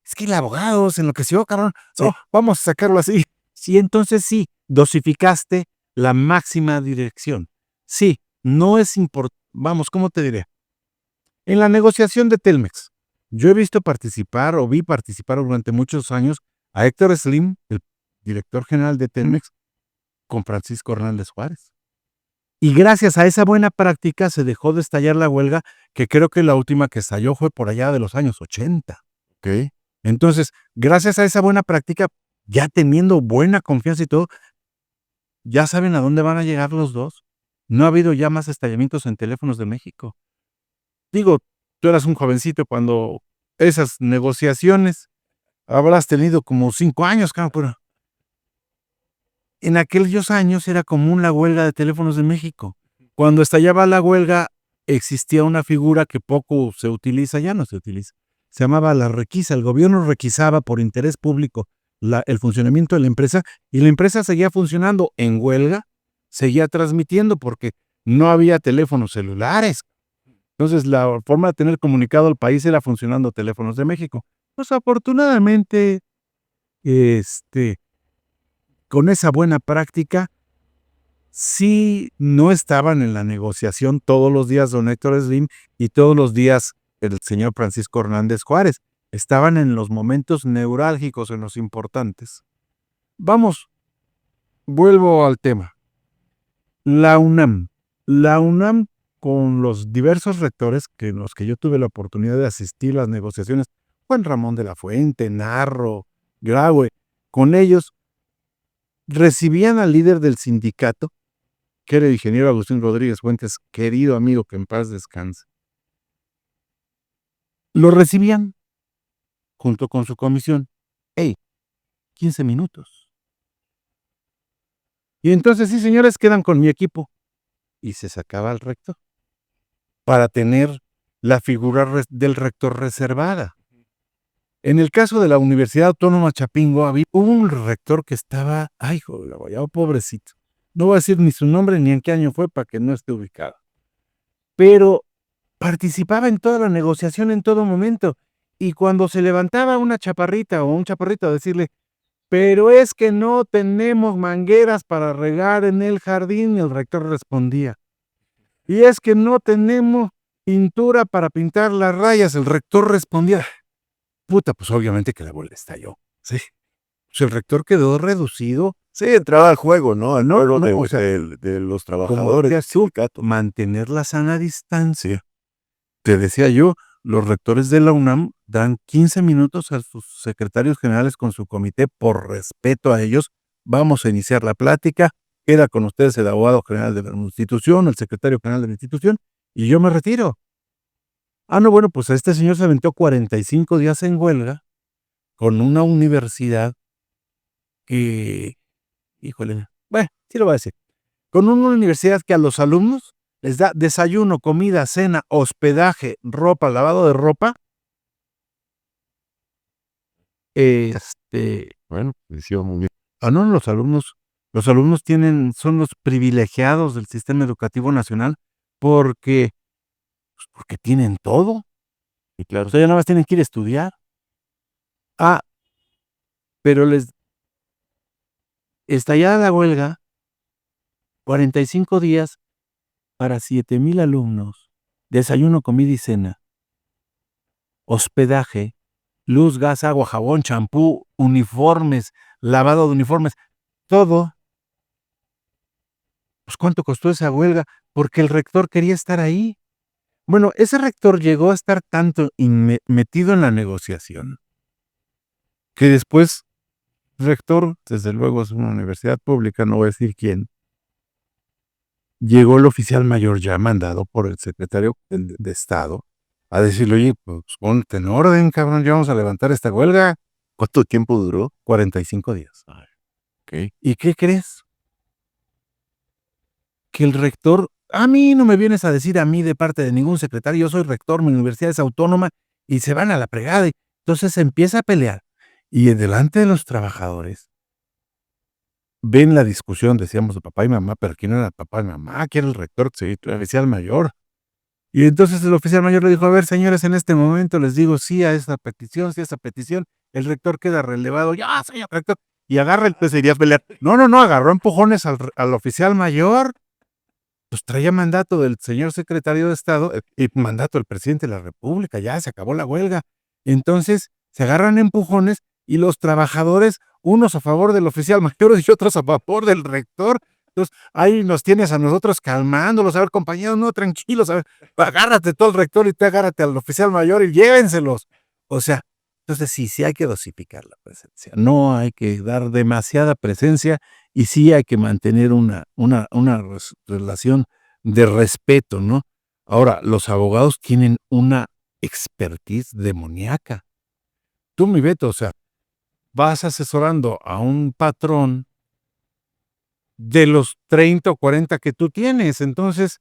es que el abogado se enloqueció, cabrón. Sí. No, vamos a sacarlo así. Sí, entonces sí, dosificaste la máxima dirección. Sí, no es importante. Vamos, ¿cómo te diré? En la negociación de Telmex, yo he visto participar o vi participar durante muchos años a Héctor Slim, el director general de Telmex, con Francisco Hernández Juárez. Y gracias a esa buena práctica se dejó de estallar la huelga, que creo que la última que estalló fue por allá de los años 80. Ok. Entonces, gracias a esa buena práctica, ya teniendo buena confianza y todo, ya saben a dónde van a llegar los dos. No ha habido ya más estallamientos en teléfonos de México. Digo, tú eras un jovencito cuando esas negociaciones habrás tenido como 5 años, cabrón, pero en aquellos años era común la huelga de teléfonos de México. Cuando estallaba la huelga, existía una figura que poco se utiliza, ya no se utiliza. Se llamaba la requisa. El gobierno requisaba por interés público el funcionamiento de la empresa y la empresa seguía funcionando en huelga, seguía transmitiendo porque no había teléfonos celulares. Entonces, la forma de tener comunicado al país era funcionando Teléfonos de México. Pues, afortunadamente, con esa buena práctica, sí no estaban en la negociación todos los días don Héctor Slim y todos los días el señor Francisco Hernández Juárez. Estaban en los momentos neurálgicos, en los importantes. Vamos, vuelvo al tema. La UNAM. La UNAM, con los diversos rectores en los que yo tuve la oportunidad de asistir a las negociaciones, Juan Ramón de la Fuente, Narro, Graue, con ellos recibían al líder del sindicato, que era el ingeniero Agustín Rodríguez Fuentes, querido amigo, que en paz descanse. Lo recibían junto con su comisión. 15 minutos. Y entonces, sí, señores, quedan con mi equipo. Y se sacaba al rector para tener la figura del rector reservada. En el caso de la Universidad Autónoma Chapingo, hubo un rector que estaba, joder, pobrecito. No voy a decir ni su nombre ni en qué año fue para que no esté ubicado. Pero participaba en toda la negociación en todo momento. Y cuando se levantaba una chaparrita o un chaparrito a decirle, pero es que no tenemos mangueras para regar en el jardín, el rector respondía. Y es que no tenemos pintura para pintar las rayas, el rector respondía. Puta, pues obviamente que la bola estalló. Sí. Pues el rector quedó reducido. Sí, entraba al juego, ¿no? Al juego o sea, de los Como trabajadores. decías tú, mantener la sana distancia. Te decía yo, los rectores de la UNAM dan 15 minutos a sus secretarios generales con su comité por respeto a ellos. Vamos a iniciar la plática. Queda con ustedes el abogado general de la institución, el secretario general de la institución, y yo me retiro. No, bueno, pues este señor se aventó 45 días en huelga con una universidad que, híjole, bueno, sí lo voy a decir, con una universidad que a los alumnos les da desayuno, comida, cena, hospedaje, ropa, lavado de ropa. Bueno, pues sí, muy bien. No, los alumnos son los privilegiados del sistema educativo nacional porque tienen todo. Y claro. O sea, ya nada más tienen que ir a estudiar. Pero estallada la huelga, 45 días para 7,000 alumnos, desayuno, comida y cena, hospedaje, luz, gas, agua, jabón, champú, uniformes, lavado de uniformes, todo. Pues, ¿cuánto costó esa huelga? Porque el rector quería estar ahí. Bueno, ese rector llegó a estar tanto metido en la negociación que después, rector, desde luego es una universidad pública, no voy a decir quién, llegó el oficial mayor ya mandado por el secretario de Estado a decirle, oye, pues ponte en orden, cabrón, ya vamos a levantar esta huelga. ¿Cuánto tiempo duró? 45 días. Okay. ¿Y qué crees? Que el rector, a mí no me vienes a decir a mí de parte de ningún secretario, yo soy rector, mi universidad es autónoma, y se van a la fregada. Entonces se empieza a pelear. Y delante de los trabajadores, ven la discusión, decíamos de papá y mamá, pero ¿quién era papá y mamá? ¿Quién era el rector? Sí, el oficial mayor. Y entonces el oficial mayor le dijo, a ver, señores, en este momento les digo sí a esta petición, sí a esta petición. El rector queda relevado, ya, señor rector, y agarra el se iría a pelear. No, agarró empujones al oficial mayor. Pues traía mandato del señor secretario de Estado y mandato del presidente de la República, ya se acabó la huelga. Entonces se agarran empujones y los trabajadores, unos a favor del oficial mayor y otros a favor del rector. Entonces ahí nos tienes a nosotros calmándolos, a ver, compañeros, no, tranquilos, a ver, agárrate todo el rector y te agárrate al oficial mayor y llévenselos. O sea, entonces sí hay que dosificar la presencia, no hay que dar demasiada presencia y sí hay que mantener una relación de respeto, ¿no? Ahora, los abogados tienen una expertise demoníaca. Tú, mi Beto, o sea, vas asesorando a un patrón de los 30 o 40 que tú tienes, entonces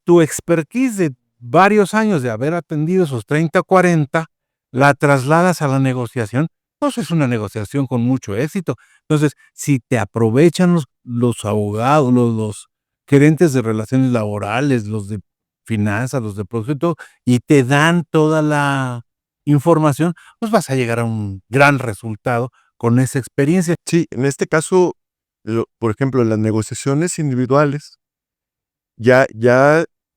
tu expertise de varios años de haber atendido esos 30 o 40 la trasladas a la negociación, pues es una negociación con mucho éxito. Entonces, si te aprovechan los abogados, los gerentes de relaciones laborales, los de finanzas, los de producción, y todo, y te dan toda la información, pues vas a llegar a un gran resultado con esa experiencia. Sí, en este caso, por ejemplo, en las negociaciones individuales, ya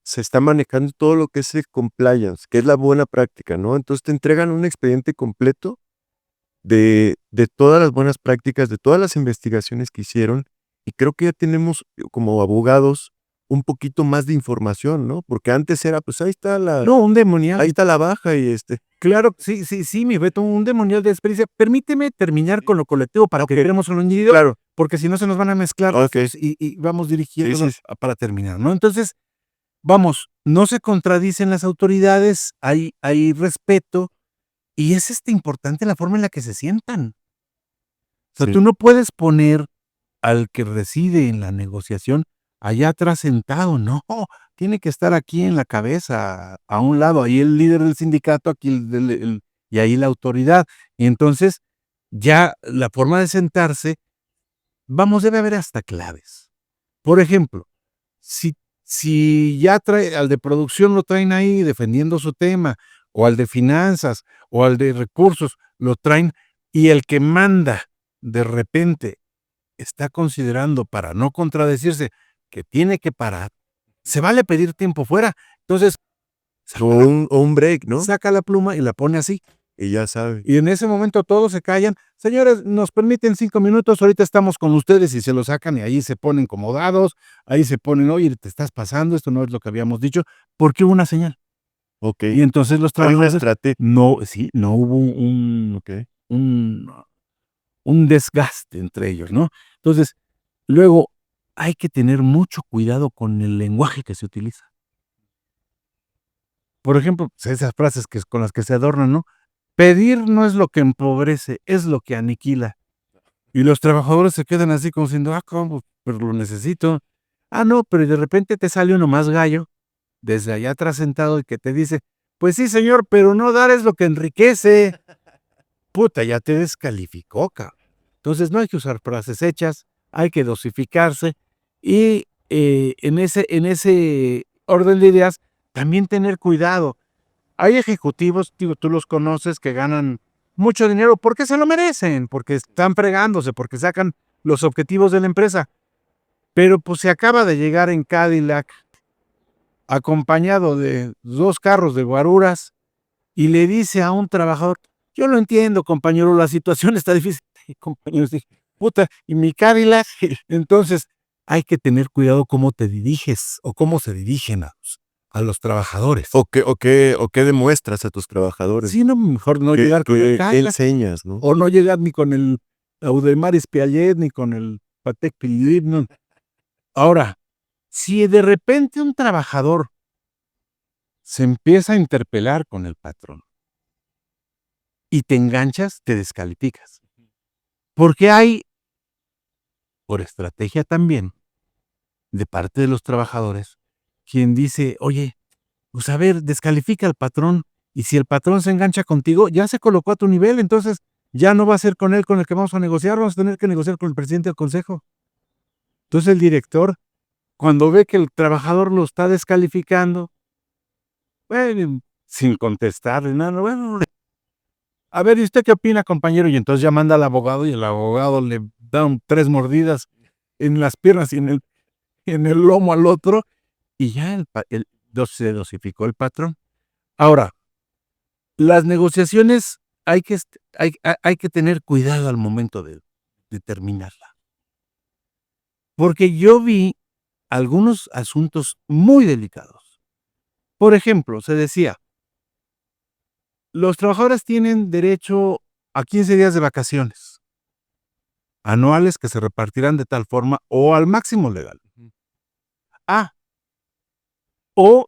se está manejando todo lo que es el compliance, que es la buena práctica, ¿no? Entonces te entregan un expediente completo de todas las buenas prácticas, de todas las investigaciones que hicieron, y creo que ya tenemos como abogados un poquito más de información, ¿no? Porque antes era, pues ahí está No, un demonial. ahí está la baja y Claro, sí, mi Beto, un demonial de experiencia. Permíteme terminar con lo colectivo para que queremos en lo individual, claro, porque si no se nos van a mezclar Ok. y vamos dirigiendo Sí, sí. para terminar, ¿no? Entonces, vamos, no se contradicen las autoridades, hay respeto y es importante la forma en la que se sientan. O sea, Sí. tú no puedes poner al que reside en la negociación allá atrás sentado, no, tiene que estar aquí en la cabeza, a un lado, ahí el líder del sindicato, aquí y ahí la autoridad. Y entonces, ya la forma de sentarse, vamos, debe haber hasta claves. Por ejemplo, si ya al de producción lo traen ahí defendiendo su tema, o al de finanzas, o al de recursos, lo traen, y el que manda de repente está considerando, para no contradecirse, que tiene que parar, se vale pedir tiempo fuera. Entonces, O un break, ¿no? saca la pluma y la pone así. Y ya sabe. Y en ese momento todos se callan. Señores, nos permiten 5 minutos, ahorita estamos con ustedes, y se lo sacan y ahí se ponen como dados, ahí se ponen, oye, te estás pasando, esto no es lo que habíamos dicho, porque hubo una señal. Ok. Y entonces los Hay una trabajadores, estrategia. no hubo Ok. un desgaste entre ellos, ¿no? Entonces, luego hay que tener mucho cuidado con el lenguaje que se utiliza. Por ejemplo, pues, esas frases con las que se adornan, ¿no? Pedir no es lo que empobrece, es lo que aniquila. Y los trabajadores se quedan así como diciendo, ¿cómo? Pero lo necesito. No, pero de repente te sale uno más gallo, desde allá atrás sentado, y que te dice, pues sí, señor, pero no dar es lo que enriquece. Puta, ya te descalificó, cabrón. Entonces no hay que usar frases hechas, hay que dosificarse y en ese orden de ideas también tener cuidado. Hay ejecutivos, digo, tú los conoces, que ganan mucho dinero porque se lo merecen, porque están fregándose, porque sacan los objetivos de la empresa. Pero pues se acaba de llegar en Cadillac acompañado de 2 carros de guaruras y le dice a un trabajador, yo lo entiendo, compañero, la situación está difícil. Compañero, dije, puta, y mi Cadillac. Entonces, hay que tener cuidado cómo te diriges o cómo se dirigen a los trabajadores. O qué demuestras a tus trabajadores. Sí, no, mejor no llegar con el ¿Qué Cadillac, enseñas, no? o no llegar ni con el Audemars Piaget, ni con el Patek Philippe, no. Ahora, si de repente un trabajador se empieza a interpelar con el patrón y te enganchas, te descalificas. Porque hay, por estrategia también, de parte de los trabajadores, quien dice, oye, pues a ver, descalifica al patrón, y si el patrón se engancha contigo, ya se colocó a tu nivel, entonces ya no va a ser con él con el que vamos a negociar, vamos a tener que negociar con el presidente del consejo. Entonces el director, cuando ve que el trabajador lo está descalificando, bueno, sin contestarle nada, bueno, a ver, ¿y usted qué opina, compañero? Y entonces ya manda al abogado, y el abogado le da 3 mordidas en las piernas y en el lomo al otro, y ya se dosificó el patrón. Ahora, las negociaciones hay que tener cuidado al momento de terminarla. Porque yo vi algunos asuntos muy delicados. Por ejemplo, se decía, los trabajadores tienen derecho a 15 días de vacaciones anuales que se repartirán de tal forma o al máximo legal. O,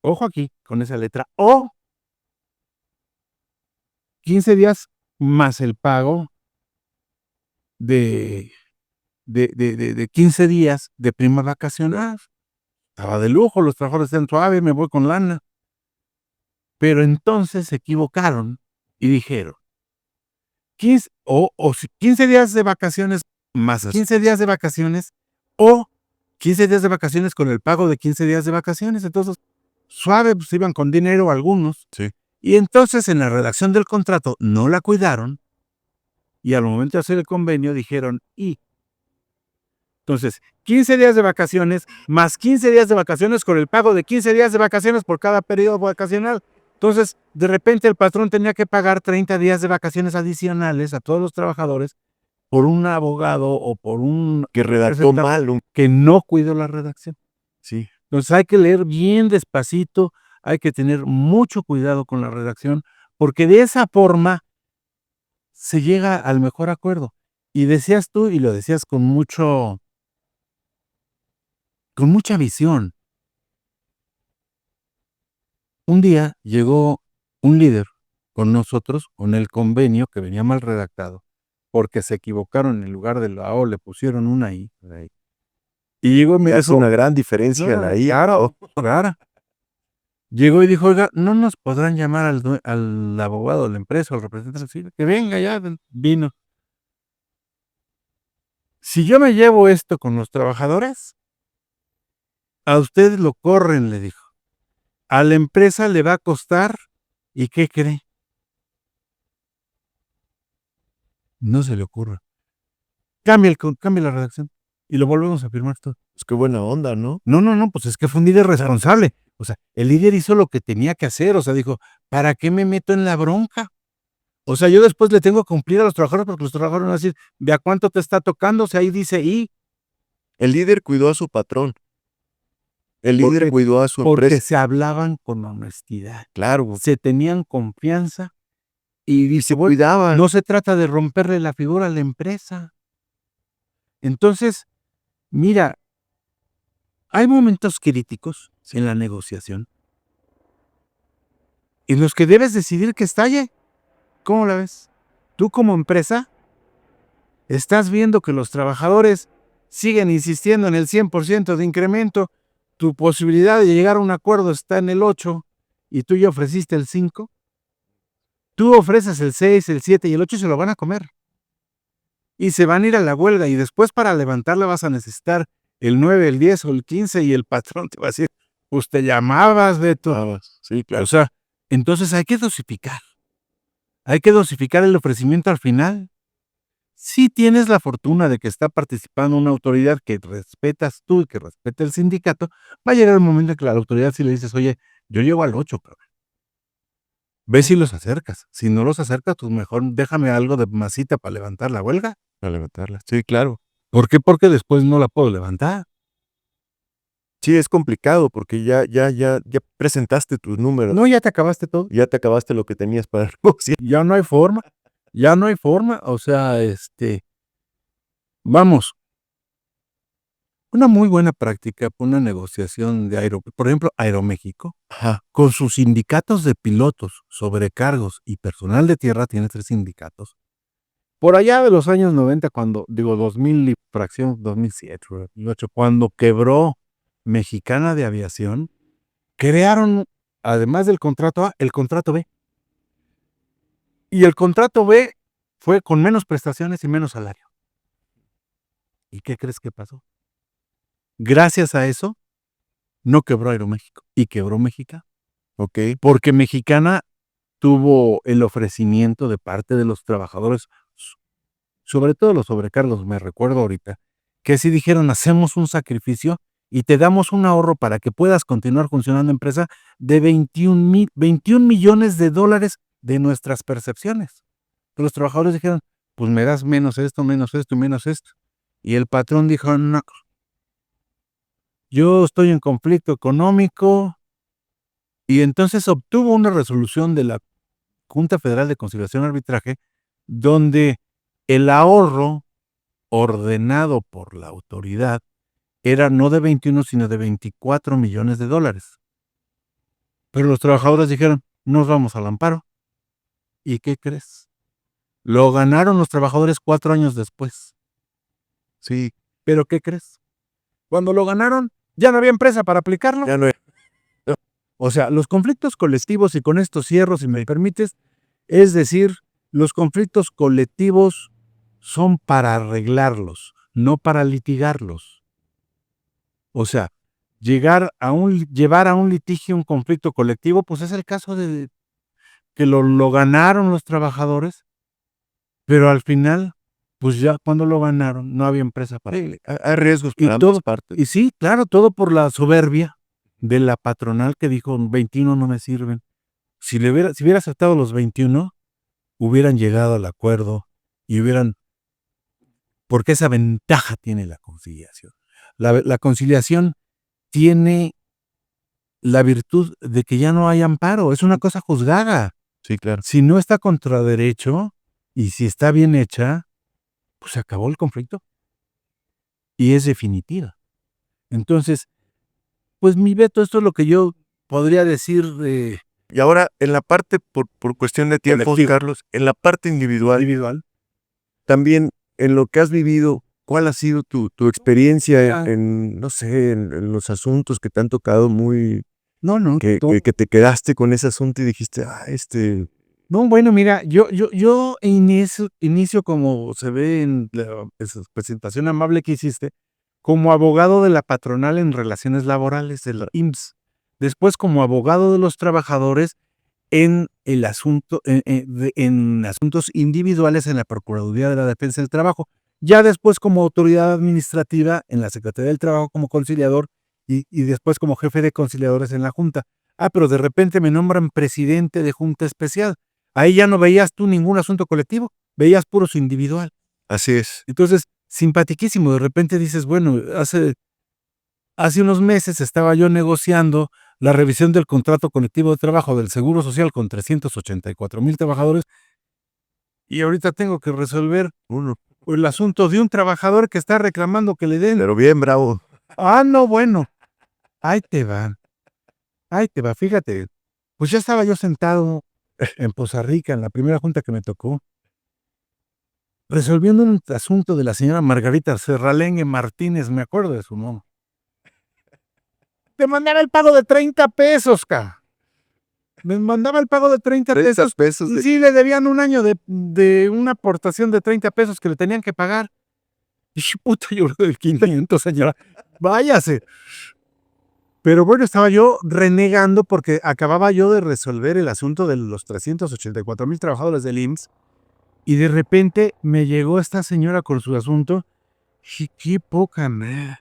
ojo aquí con esa letra, o 15 días más el pago de 15 días de prima vacacional. Estaba de lujo, los trabajadores están suaves, me voy con lana. Pero entonces se equivocaron y dijeron, 15 días de vacaciones más 15 días de vacaciones, o 15 días de vacaciones con el pago de 15 días de vacaciones. Entonces, suave, pues iban con dinero algunos. Sí. Y entonces en la redacción del contrato no la cuidaron y al momento de hacer el convenio dijeron, entonces, 15 días de vacaciones más 15 días de vacaciones con el pago de 15 días de vacaciones por cada periodo vacacional. Entonces, de repente el patrón tenía que pagar 30 días de vacaciones adicionales a todos los trabajadores por un abogado o por un Que redactó mal. que no cuidó la redacción. Sí. Entonces hay que leer bien despacito, hay que tener mucho cuidado con la redacción, porque de esa forma se llega al mejor acuerdo. Y decías tú, y lo decías con mucha visión. Un día llegó un líder con nosotros, con el convenio que venía mal redactado, porque se equivocaron, en lugar de la O le pusieron una I. Y llegó y me Es dijo, una gran diferencia la I. claro, rara. Llegó y dijo, oiga, ¿no nos podrán llamar al abogado de la empresa, al representante civil? Que venga ya, vino. Si yo me llevo esto con los trabajadores, a ustedes lo corren, le dijo. A la empresa le va a costar, ¿y qué cree? No se le ocurra. Cambia la redacción y lo volvemos a firmar todo. Pues qué buena onda, ¿no? No, pues es que fue un líder responsable. O sea, el líder hizo lo que tenía que hacer. O sea, dijo, ¿para qué me meto en la bronca? O sea, yo después le tengo que cumplir a los trabajadores porque los trabajadores van a decir, ¿de a cuánto te está tocando? O sea, ahí dice I. El líder cuidó a su patrón. El líder Porque- cuidó a su Porque empresa. se hablaban con honestidad. Claro. Se tenían confianza y Y dice, se cuidaban. no se trata de romperle la figura a la empresa. Entonces, mira, hay momentos críticos en la negociación en los que debes decidir que estalle. ¿Cómo la ves? Tú como empresa estás viendo que los trabajadores siguen insistiendo en el 100% de incremento, tu posibilidad de llegar a un acuerdo está en el 8 y tú ya ofreciste el 5. Tú ofreces el 6, el 7 y el 8 y se lo van a comer. Y se van a ir a la huelga y después para levantarla vas a necesitar el 9, el 10 o el 15 y el patrón te va a decir, pues te llamabas, Beto. Sí, claro. O sea, entonces hay que dosificar. Hay que dosificar el ofrecimiento al final. Si tienes la fortuna de que está participando una autoridad que respetas tú y que respeta el sindicato, va a llegar el momento en que la autoridad si le dices, oye, yo llego al 8, cabrón. Ve si los acercas. Si no los acercas, pues mejor déjame algo de masita para levantar la huelga. Para levantarla. Sí, claro. ¿Por qué? Porque después no la puedo levantar. Sí, es complicado porque ya presentaste tus números. No, ya te acabaste todo. Ya te acabaste lo que tenías para negociar. Ya no hay forma. Ya no hay forma. O sea, vamos. Una muy buena práctica fue una negociación por ejemplo, Aeroméxico, Ajá. con sus sindicatos de pilotos, sobrecargos y personal de tierra, tiene 3 sindicatos. Por allá de los años 90, 2000 y fracción 2007, 2008, cuando quebró Mexicana de Aviación, crearon, además del contrato A, el contrato B. Y el contrato B fue con menos prestaciones y menos salario. ¿Y qué crees que pasó? Gracias a eso, no quebró Aeroméxico y quebró Mexicana. Ok. Porque Mexicana tuvo el ofrecimiento de parte de los trabajadores, sobre todo los sobrecargos, me recuerdo ahorita, que sí dijeron, hacemos un sacrificio y te damos un ahorro para que puedas continuar funcionando empresa de 21 millones de dólares de nuestras percepciones. Pero los trabajadores dijeron, pues me das menos esto y menos esto. Y el patrón dijo, no, yo estoy en conflicto económico. Y entonces obtuvo una resolución de la Junta Federal de Conciliación y Arbitraje, donde el ahorro ordenado por la autoridad era no de 21, sino de 24 millones de dólares. Pero los trabajadores dijeron, nos vamos al amparo. ¿Y qué crees? Lo ganaron los trabajadores 4 años después. Sí. ¿Pero qué crees? Cuando lo ganaron, ya no había empresa para aplicarlo. Ya no es. O sea, los conflictos colectivos, y con esto cierro, si me permites, es decir, los conflictos colectivos son para arreglarlos, no para litigarlos. O sea, llevar a un litigio, un conflicto colectivo, pues es el caso de que lo ganaron los trabajadores, pero al final, pues ya cuando lo ganaron, no había empresa para Sí, hay riesgos y para todo, ambas partes. y sí, claro, todo por la soberbia de la patronal que dijo 21 no me sirven. Si hubiera aceptado los 21, hubieran llegado al acuerdo y porque esa ventaja tiene la conciliación. La conciliación tiene la virtud de que ya no hay amparo, es una cosa juzgada. Sí, claro. Si no está contra derecho y si está bien hecha, pues se acabó el conflicto y es definitiva. Entonces, pues mi veto, esto es lo que yo podría decir Y ahora, en la parte, por cuestión de tiempo, Colectivo. Carlos, en la parte individual, individual. también en lo que has vivido, ¿cuál ha sido tu experiencia Ah. en, no sé, en los asuntos que te han tocado muy, No, que te quedaste con ese asunto y dijiste, no, bueno, mira, yo inicio como se ve en la presentación amable que hiciste, como abogado de la patronal en relaciones laborales de la IMSS. Después como abogado de los trabajadores en el asunto, en asuntos individuales en la Procuraduría de la Defensa del Trabajo. Ya después como autoridad administrativa en la Secretaría del Trabajo como conciliador y después como jefe de conciliadores en la Junta. Pero de repente me nombran presidente de Junta Especial. Ahí ya no veías tú ningún asunto colectivo, veías puros individual. así es. Entonces, simpatiquísimo, de repente dices, bueno, hace unos meses estaba yo negociando la revisión del contrato colectivo de trabajo del Seguro Social con 384,000 trabajadores y ahorita tengo que resolver el asunto de un trabajador que está reclamando que le den. Pero bien bravo. No, bueno, ahí te va, fíjate, pues ya estaba yo sentado en Poza Rica, en la primera junta que me tocó, resolviendo un asunto de la señora Margarita Serralengue Martínez, me acuerdo de su nombre. Te mandaba el pago de 30 pesos, Me mandaba el pago de 30 pesos. Sí, le debían un año de una aportación de 30 pesos que le tenían que pagar. Y puta, yo de 500, señora. Váyase. Pero bueno, estaba yo renegando porque acababa yo de resolver el asunto de los 384,000 trabajadores del IMSS y de repente me llegó esta señora con su asunto. Y qué poca madre.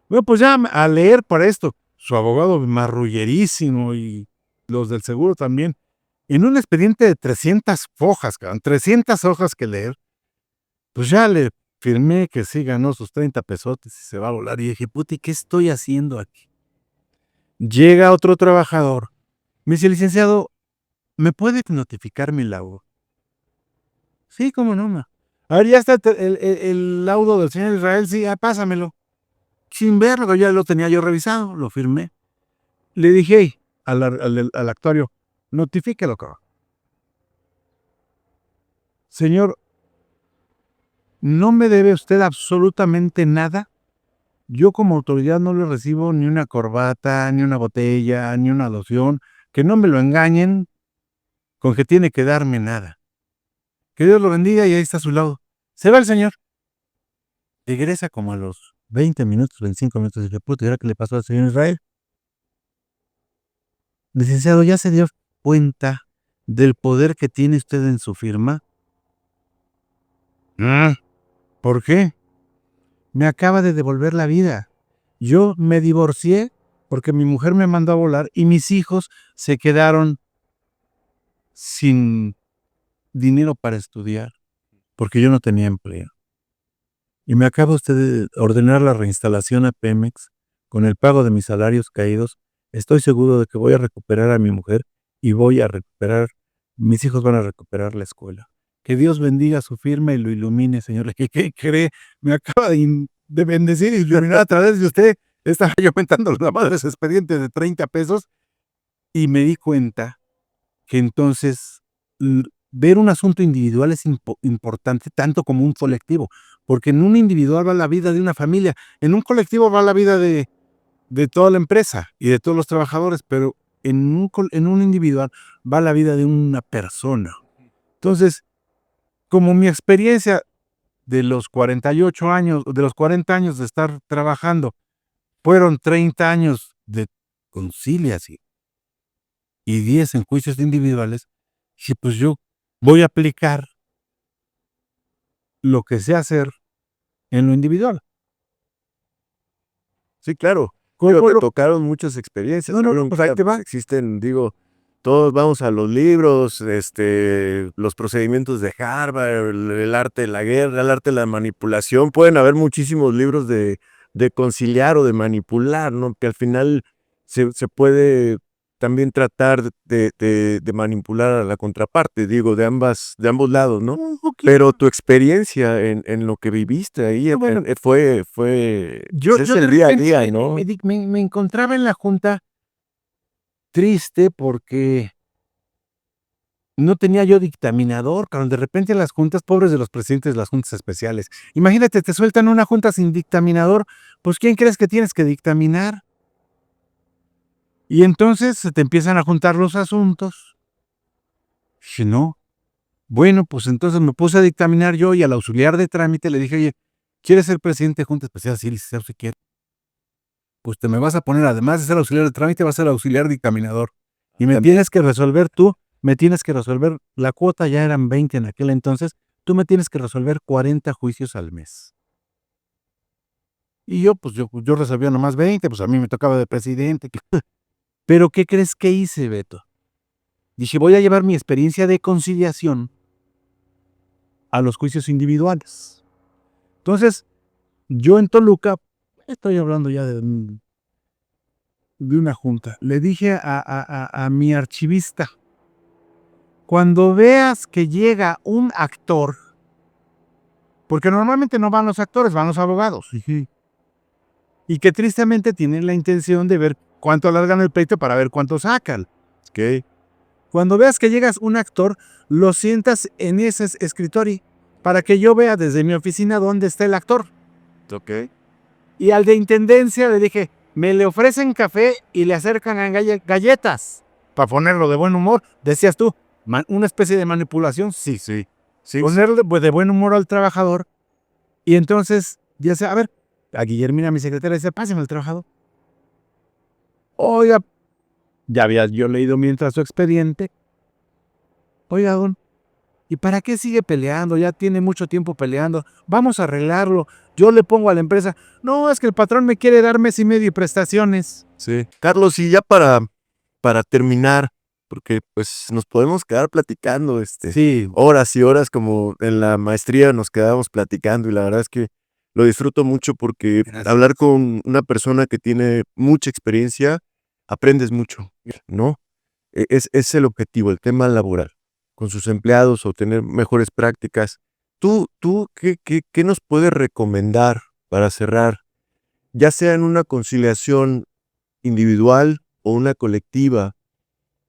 Bueno, pues ya a leer para esto. Su abogado marrullerísimo y los del seguro también. En un expediente de 300 hojas, 300 hojas que leer, pues ya le firmé que sí ganó sus 30 pesotes y se va a volar. Y dije, puta, ¿y qué estoy haciendo aquí? Llega otro trabajador. Me dice, licenciado, ¿me puede notificar mi laudo? Sí, cómo no, ma. A ver, ya está el laudo del señor Israel, sí, pásamelo. Sin verlo, ya lo tenía yo revisado, lo firmé. Le dije, hey, al actuario, notifíquelo, cabrón. Señor, no me debe usted absolutamente nada. Yo como autoridad no le recibo ni una corbata, ni una botella, ni una loción. Que no me lo engañen con que tiene que darme nada. Que Dios lo bendiga y ahí está a su lado. Se va el señor. Regresa como a los 20 minutos, 25 minutos. Y dije, puta, ¿y ahora qué le pasó al señor Israel? Licenciado, ¿ya se dio cuenta del poder que tiene usted en su firma? ¿Por qué? Me acaba de devolver la vida. Yo me divorcié porque mi mujer me mandó a volar y mis hijos se quedaron sin dinero para estudiar porque yo no tenía empleo. Y me acaba usted de ordenar la reinstalación a Pemex con el pago de mis salarios caídos. Estoy seguro de que voy a recuperar a mi mujer y mis hijos van a recuperar la escuela. Que Dios bendiga su firma y lo ilumine, señor. ¿Qué cree? Me acaba de bendecir y iluminar a través de usted. Estaba yo aumentando la madre ese expediente de 30 pesos y me di cuenta que entonces ver un asunto individual es importante tanto como un colectivo, porque en un individual va la vida de una familia, en un colectivo va la vida de toda la empresa y de todos los trabajadores, pero en un individual va la vida de una persona. Entonces, como mi experiencia de los 48 años, de los 40 años de estar trabajando, fueron 30 años de concilias y 10 en juicios individuales, dije, pues yo voy a aplicar lo que sé hacer en lo individual. Sí, claro. ¿Cómo Digo, te lo- tocaron muchas experiencias. No, Fueron pues ahí te va. existen, digo, todos vamos a los libros, los procedimientos de Harvard, el arte de la guerra, el arte de la manipulación. Pueden haber muchísimos libros de conciliar o de manipular, ¿no? Que al final se puede también tratar de manipular a la contraparte, digo, de ambos lados, ¿no? Un poquito. Pero tu experiencia en lo que viviste ahí No, bueno, fue Yo es de el día a repente día, ¿no? me encontraba en la junta triste porque no tenía yo dictaminador, cabrón. De repente en las juntas, pobres de los presidentes de las juntas especiales. Imagínate, te sueltan una junta sin dictaminador, pues ¿quién crees que tienes que dictaminar? Y entonces se te empiezan a juntar los asuntos. Dije, no. Bueno, pues entonces me puse a dictaminar yo y al auxiliar de trámite le dije, oye, ¿quieres ser presidente de junta especial? Sí, licenciado, si quiere. Pues te me vas a poner, además de ser auxiliar de trámite, vas a ser auxiliar dictaminador. Y me tienes que resolver tú, me tienes que resolver, la cuota ya eran 20 en aquel entonces, tú me tienes que resolver 40 juicios al mes. Y yo resolvía nomás 20, pues a mí me tocaba de presidente. Pero ¿qué crees que hice, Beto? Dije, voy a llevar mi experiencia de conciliación a los juicios individuales. Entonces, yo en Toluca, estoy hablando ya de una junta, le dije a mi archivista, cuando veas que llega un actor, porque normalmente no van los actores, van los abogados, y que tristemente tienen la intención de ver cuánto alargan el pleito para ver cuánto sacan. Ok. Cuando veas que llegas un actor, lo sientas en ese escritorio para que yo vea desde mi oficina dónde está el actor. Ok. Y al de intendencia le dije, me le ofrecen café y le acercan a galletas. Para ponerlo de buen humor, decías tú, una especie de manipulación, sí. Sí. Sí. Ponerle pues, de buen humor al trabajador. Y entonces, ya sea, a ver, a Guillermina, mi secretaria, dice, páseme al trabajador. Oiga, ya había yo leído mientras su expediente. Oiga, don, ¿y para qué sigue peleando? Ya tiene mucho tiempo peleando. Vamos a arreglarlo. Yo le pongo a la empresa. No, es que el patrón me quiere dar mes y medio y prestaciones. Sí. Carlos, y ya para terminar, porque pues nos podemos quedar platicando Sí, horas y horas como en la maestría nos quedábamos platicando y la verdad es que lo disfruto mucho porque gracias. hablar con una persona que tiene mucha experiencia, aprendes mucho, ¿no? Es el objetivo, el tema laboral, con sus empleados o tener mejores prácticas. ¿Tú qué nos puedes recomendar para cerrar, ya sea en una conciliación individual o una colectiva?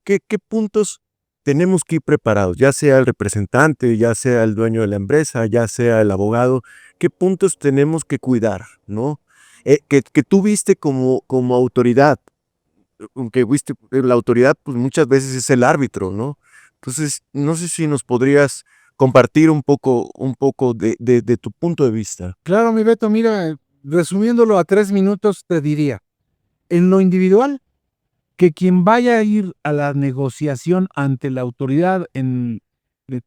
¿Qué puntos tenemos que ir preparados? Ya sea el representante, ya sea el dueño de la empresa, ya sea el abogado, ¿qué puntos tenemos que cuidar, no? Que tú viste como autoridad, aunque viste, la autoridad pues muchas veces es el árbitro, ¿no? Entonces, no sé si nos podrías compartir un poco de tu punto de vista. Claro, mi Beto, mira, resumiéndolo a 3 minutos, te diría, en lo individual, que quien vaya a ir a la negociación ante la autoridad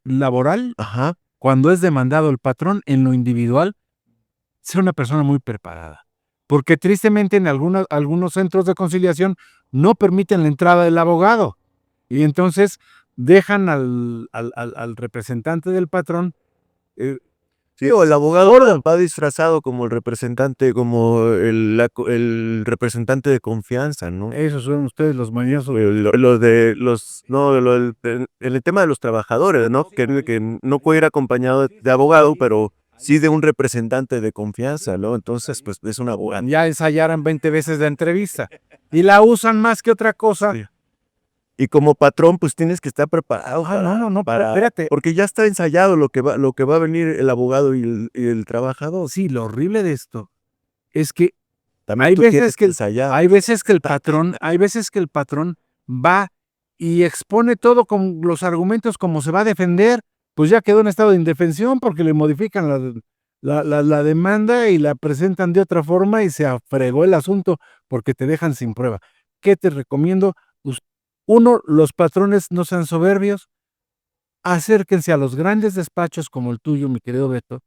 laboral, Ajá. cuando es demandado el patrón, en lo individual, sea una persona muy preparada. Porque tristemente en algunos centros de conciliación no permiten la entrada del abogado. Y entonces dejan al representante del patrón. Sí, o el abogado va disfrazado como el representante, como el representante de confianza, ¿no? Esos son ustedes los mañosos. En el tema de los trabajadores, ¿no? Que no puede ir acompañado de abogado, pero sí de un representante de confianza, ¿no? Entonces, pues es un abogado. Ya ensayaran 20 veces la entrevista. Y la usan más que otra cosa. Sí. Y como patrón, pues tienes que estar preparado espérate. porque ya está ensayado lo que va a venir el abogado y el trabajador. Sí, lo horrible de esto es que También hay tú veces tienes que ensayar. hay veces que el patrón va y expone todo con los argumentos como se va a defender, pues ya quedó en estado de indefensión porque le modifican la demanda y la presentan de otra forma y se afregó el asunto porque te dejan sin prueba. ¿Qué te recomiendo? Pues, uno, los patrones no sean soberbios, acérquense a los grandes despachos como el tuyo, mi querido Beto,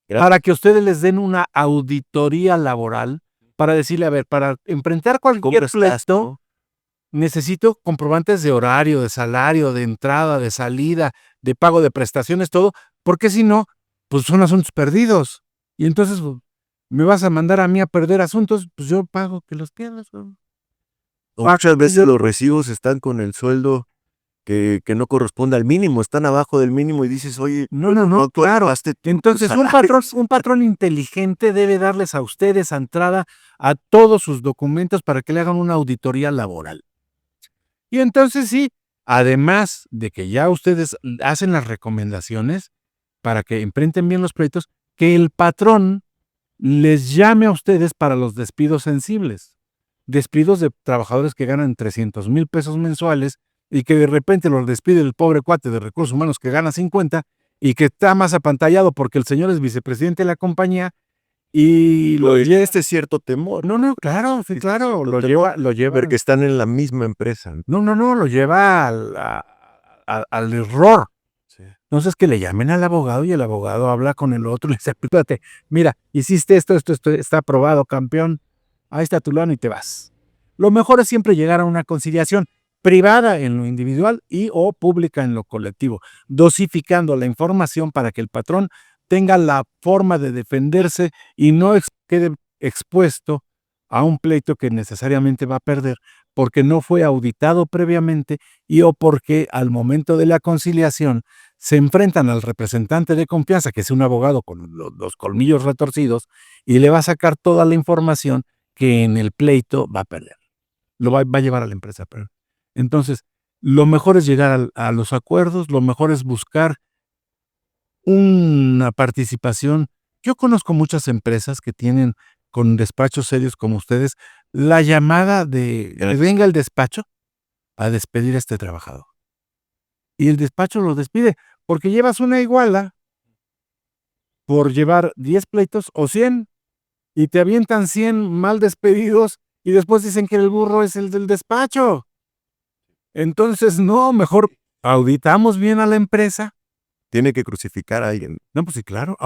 para que ustedes les den una auditoría laboral, para decirle, a ver, para enfrentar ¿Cómo cualquier estás, pleito, no? necesito comprobantes de horario, de salario, de entrada, de salida, de pago de prestaciones, todo, porque si no, pues son asuntos perdidos. Y entonces, pues, me vas a mandar a mí a perder asuntos, pues yo pago que los pierdas. O muchas veces los recibos están con el sueldo que no corresponde al mínimo, están abajo del mínimo y dices, oye, No, tú claro. elevaste tu Entonces, salario. un patrón inteligente debe darles a ustedes a entrada a todos sus documentos para que le hagan una auditoría laboral. Y entonces sí, además de que ya ustedes hacen las recomendaciones para que enfrenten bien los pleitos, que el patrón les llame a ustedes para los despidos sensibles. Despidos de trabajadores que ganan 300,000 pesos mensuales y que de repente los despide el pobre cuate de recursos humanos que gana 50 y que está más apantallado porque el señor es vicepresidente de la compañía y lo lleva. Este cierto temor. No, claro, sí, claro, lo lleva. Ver que están en la misma empresa. No, lo lleva al error. Sí. Entonces, que le llamen al abogado y el abogado habla con el otro y le dice, espérate, mira, hiciste esto, está aprobado, campeón, ahí está tu lana y te vas. Lo mejor es siempre llegar a una conciliación privada en lo individual y o pública en lo colectivo, dosificando la información para que el patrón tenga la forma de defenderse y no quede expuesto a un pleito que necesariamente va a perder porque no fue auditado previamente y o porque al momento de la conciliación se enfrentan al representante de confianza, que es un abogado con los colmillos retorcidos, y le va a sacar toda la información que en el pleito va a perder. Lo va a llevar a la empresa a perder. Entonces, lo mejor es llegar a los acuerdos, lo mejor es buscar una participación. Yo conozco muchas empresas que tienen con despachos serios como ustedes, la llamada de que venga el despacho a despedir a este trabajador. Y el despacho lo despide porque llevas una iguala por llevar 10 pleitos o 100 y te avientan 100 mal despedidos y después dicen que el burro es el del despacho. Entonces, no, mejor auditamos bien a la empresa. Tiene que crucificar a alguien. No, pues sí, claro,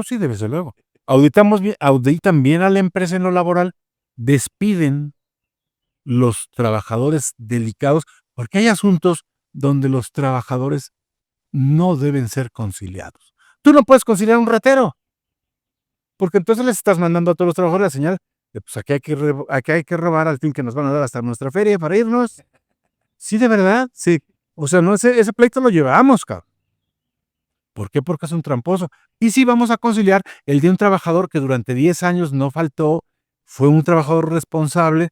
sí, desde luego. Auditan bien a la empresa en lo laboral, despiden los trabajadores delicados, porque hay asuntos donde los trabajadores no deben ser conciliados. Tú no puedes conciliar a un ratero, porque entonces les estás mandando a todos los trabajadores la señal de, pues aquí hay que robar al fin que nos van a dar hasta nuestra feria para irnos. Sí, de verdad, sí. O sea, no, ese pleito lo llevamos, cabrón. ¿Por qué? Porque es un tramposo. Y sí vamos a conciliar el de un trabajador que durante 10 años no faltó, fue un trabajador responsable,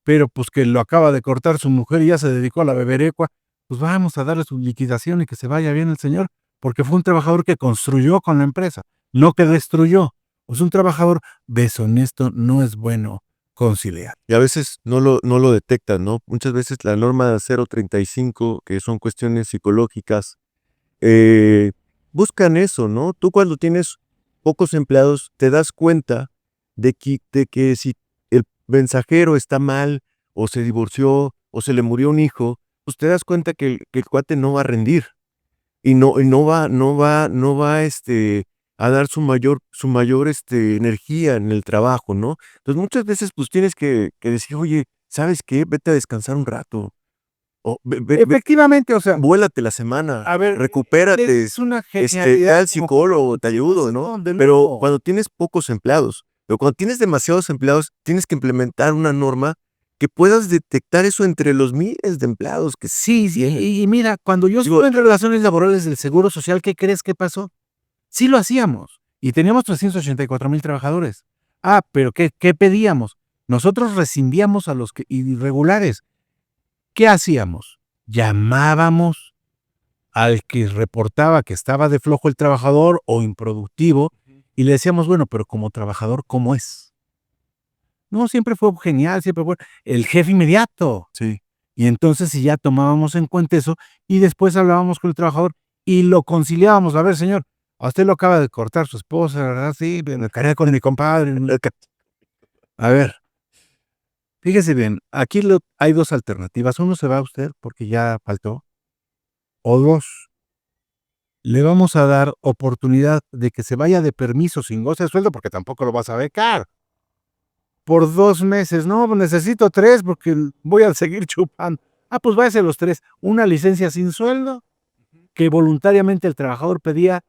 pero pues que lo acaba de cortar su mujer y ya se dedicó a la beberecua, pues vamos a darle su liquidación y que se vaya bien el señor, porque fue un trabajador que construyó con la empresa, no que destruyó. Pues un trabajador deshonesto no es bueno conciliar. Y a veces no lo detectan, ¿no? Muchas veces la norma 035, que son cuestiones psicológicas, buscan eso, ¿no? Tú cuando tienes pocos empleados te das cuenta de que si el mensajero está mal o se divorció o se le murió un hijo, pues te das cuenta que el cuate no va a rendir y no va a dar su mayor energía en el trabajo, ¿no? Entonces muchas veces pues tienes que decir, oye, ¿sabes qué? Vete a descansar un rato. O Efectivamente, o sea, vuélate la semana, a ver, recupérate, es una ve genialidad al psicólogo, te ayudo, ¿no? de Pero lujo. cuando tienes pocos empleados, pero cuando tienes demasiados empleados, tienes que implementar una norma que puedas detectar eso entre los miles de empleados que Sí, tienes. y mira, cuando yo Digo, estuve en relaciones laborales del Seguro Social, ¿qué crees que pasó? Sí lo hacíamos y teníamos 384,000 trabajadores. Pero ¿qué pedíamos? Nosotros rescindíamos a los irregulares. ¿Qué hacíamos? Llamábamos al que reportaba que estaba de flojo el trabajador o improductivo y le decíamos, bueno, pero como trabajador, ¿cómo es? No, siempre fue genial, siempre fue el jefe inmediato. sí. Y entonces si ya tomábamos en cuenta eso y después hablábamos con el trabajador y lo conciliábamos. A ver, señor, A usted lo acaba de cortar su esposa, ¿verdad? Sí, me quería con mi compadre. A ver, fíjese bien, aquí hay dos alternativas. Uno, se va usted porque ya faltó. O dos, le vamos a dar oportunidad de que se vaya de permiso sin goce de sueldo porque tampoco lo vas a becar. Por 2 meses. No, pues necesito 3 porque voy a seguir chupando. Ah, pues váyase los 3. Una licencia sin sueldo que voluntariamente el trabajador pedía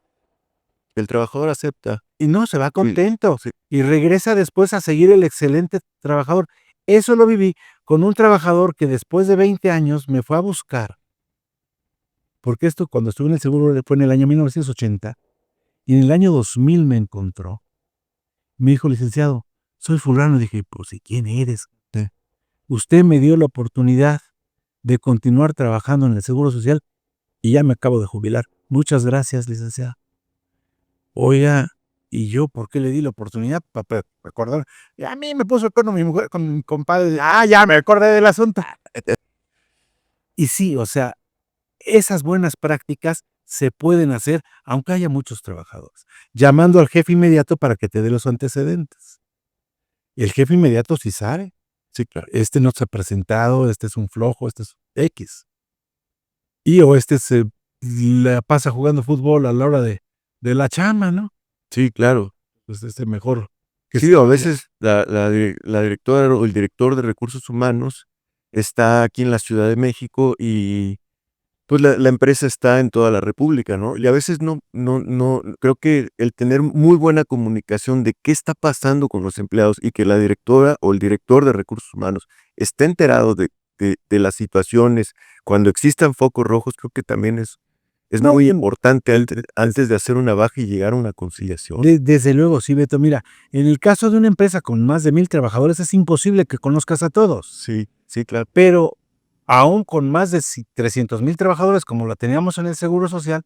El trabajador acepta. y no, se va contento. Sí. Y regresa después a seguir el excelente trabajador. Eso lo viví con un trabajador que después de 20 años me fue a buscar. Porque esto, cuando estuve en el seguro, fue en el año 1980. Y en el año 2000 me encontró. Me dijo, licenciado, soy fulano. Dije, pues, ¿y quién eres? Usted me dio la oportunidad de continuar trabajando en el Seguro Social y ya me acabo de jubilar. Muchas gracias, licenciado. Oiga, ¿y yo por qué le di la oportunidad? Para recordar. Y a mí me puso con mi mujer, con mi compadre. Ah, ya me acordé del asunto. Y sí, o sea, esas buenas prácticas se pueden hacer aunque haya muchos trabajadores. Llamando al jefe inmediato para que te dé los antecedentes. Y el jefe inmediato sí sabe. Sí, claro. Este no se ha presentado, este es un flojo, este es X. Y o este se la pasa jugando fútbol a la hora de la chamba, ¿no? Sí, claro. Pues mejor. Sí, a veces la directora o el director de recursos humanos está aquí en la Ciudad de México y pues la empresa está en toda la República, ¿no? Y a veces no, creo que el tener muy buena comunicación de qué está pasando con los empleados y que la directora o el director de recursos humanos esté enterado de las situaciones, cuando existan focos rojos, creo que también es No, muy importante antes de hacer una baja y llegar a una conciliación. Desde luego, sí, Beto. Mira, en el caso de una empresa con más de 1,000 trabajadores es imposible que conozcas a todos. Sí, sí, claro. Pero aún con más de 300,000 trabajadores, como la teníamos en el Seguro Social,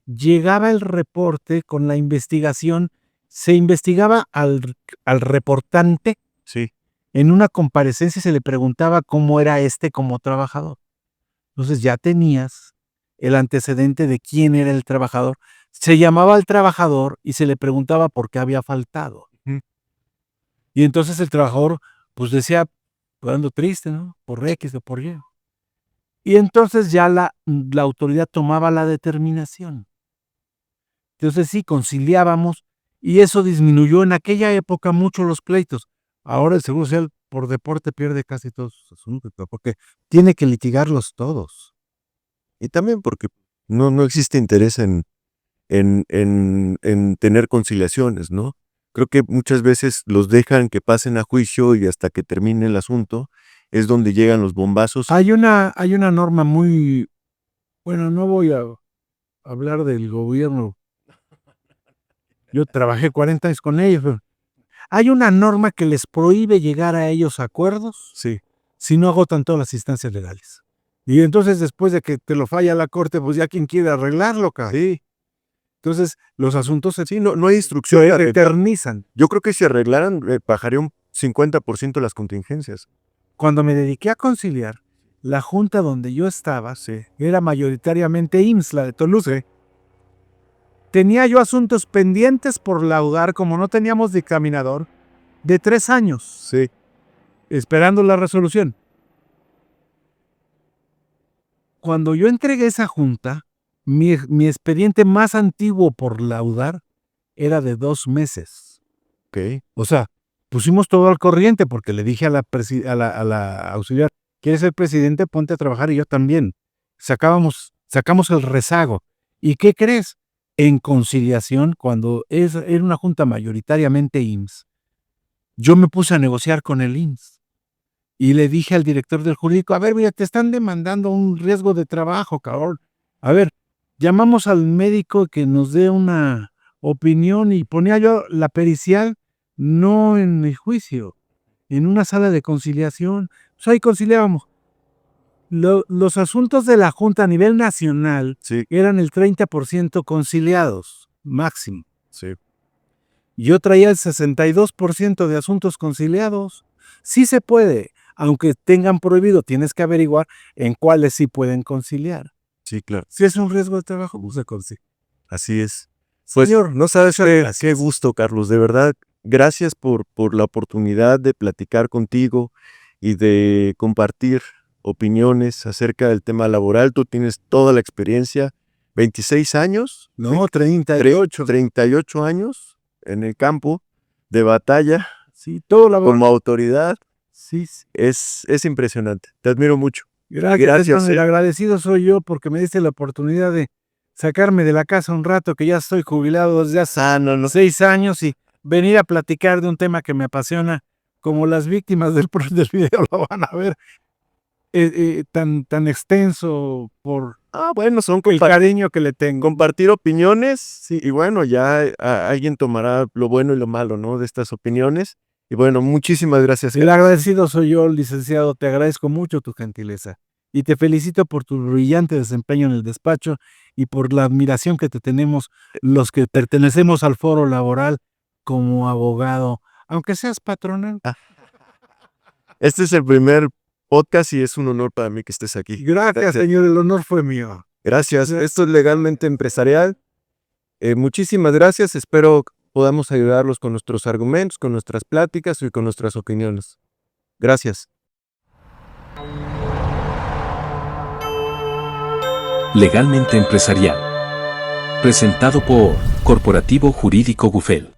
llegaba el reporte con la investigación, se investigaba al reportante Sí, en una comparecencia y se le preguntaba cómo era como trabajador. Entonces ya tenías el antecedente de quién era el trabajador. Se llamaba al trabajador y se le preguntaba por qué había faltado. Ujú. Y entonces el trabajador, pues decía, pues ando triste, ¿no? Por X o por Y. Y entonces ya la autoridad tomaba la determinación. Entonces sí, conciliábamos y eso disminuyó en aquella época mucho los pleitos. Ahora el Seguro Social por deporte pierde casi todos sus asuntos, porque tiene que litigarlos todos. y también porque no existe interés en tener conciliaciones, ¿no? Creo que muchas veces los dejan que pasen a juicio y hasta que termine el asunto es donde llegan los bombazos. Hay una norma muy, bueno, no voy a hablar del gobierno. Yo trabajé 40 años con ellos, pero hay una norma que les prohíbe llegar a ellos a acuerdos Sí, si no agotan todas las instancias legales. Y entonces después de que te lo falla la corte, pues ya quien quiere arreglarlo, cabrón. sí, Entonces los asuntos se sí, no hay instrucción. eternizan. Yo creo que si arreglaran, bajaría un 50% las contingencias. Cuando me dediqué a conciliar, la junta donde yo estaba Sí, era mayoritariamente IMSS, la de Toluca. Tenía yo asuntos pendientes por laudar, como no teníamos dictaminador, de 3 años, sí, esperando la resolución. Cuando yo entregué esa junta, mi expediente más antiguo por laudar era de 2 meses. ok. O sea, pusimos todo al corriente porque le dije a la auxiliar, ¿quieres ser presidente? Ponte a trabajar y yo también. Sacamos el rezago. ¿Y qué crees? En conciliación, cuando era una junta mayoritariamente IMSS, yo me puse a negociar con el IMSS y le dije al director del jurídico, a ver, mira, te están demandando un riesgo de trabajo, cabrón. A ver, llamamos al médico que nos dé una opinión y ponía yo la pericial no en el juicio, en una sala de conciliación. Pues ahí conciliábamos. Los asuntos de la Junta a nivel nacional Sí, eran el 30% conciliados, máximo. sí. Yo traía el 62% de asuntos conciliados. Sí se puede, aunque tengan prohibido, tienes que averiguar en cuáles sí pueden conciliar. Sí, claro. Si es un riesgo de trabajo, pues se concilia. Así es. Pues, Señor, no sabes gracias. qué gusto, Carlos. De verdad, gracias por la oportunidad de platicar contigo y de compartir opiniones acerca del tema laboral. Tú tienes toda la experiencia, 26 años, No, 38. 38 años en el campo de batalla Sí, todo la como autoridad. Sí, sí. Es impresionante. Te admiro mucho. Gracias. Gracias, El agradecido soy yo porque me diste la oportunidad de sacarme de la casa un rato, que ya estoy jubilado desde hace no. 6 años, y venir a platicar de un tema que me apasiona, como las víctimas del del video lo van a ver, tan extenso por Bueno, son el cariño que le tengo. compartir opiniones, sí, y bueno, ya alguien tomará lo bueno y lo malo, ¿no? De estas opiniones. Y bueno, muchísimas gracias. El agradecido soy yo, licenciado. Te agradezco mucho tu gentileza y te felicito por tu brillante desempeño en el despacho y por la admiración que te tenemos los que pertenecemos al foro laboral como abogado, aunque seas patronal. Este es el primer podcast y es un honor para mí que estés aquí. Gracias, señor, el honor fue mío. Gracias. Esto es Legalmente Empresarial. Muchísimas gracias. Espero podamos ayudarlos con nuestros argumentos, con nuestras pláticas y con nuestras opiniones. Gracias. Legalmente Empresarial. Presentado por Corporativo Jurídico Gufel.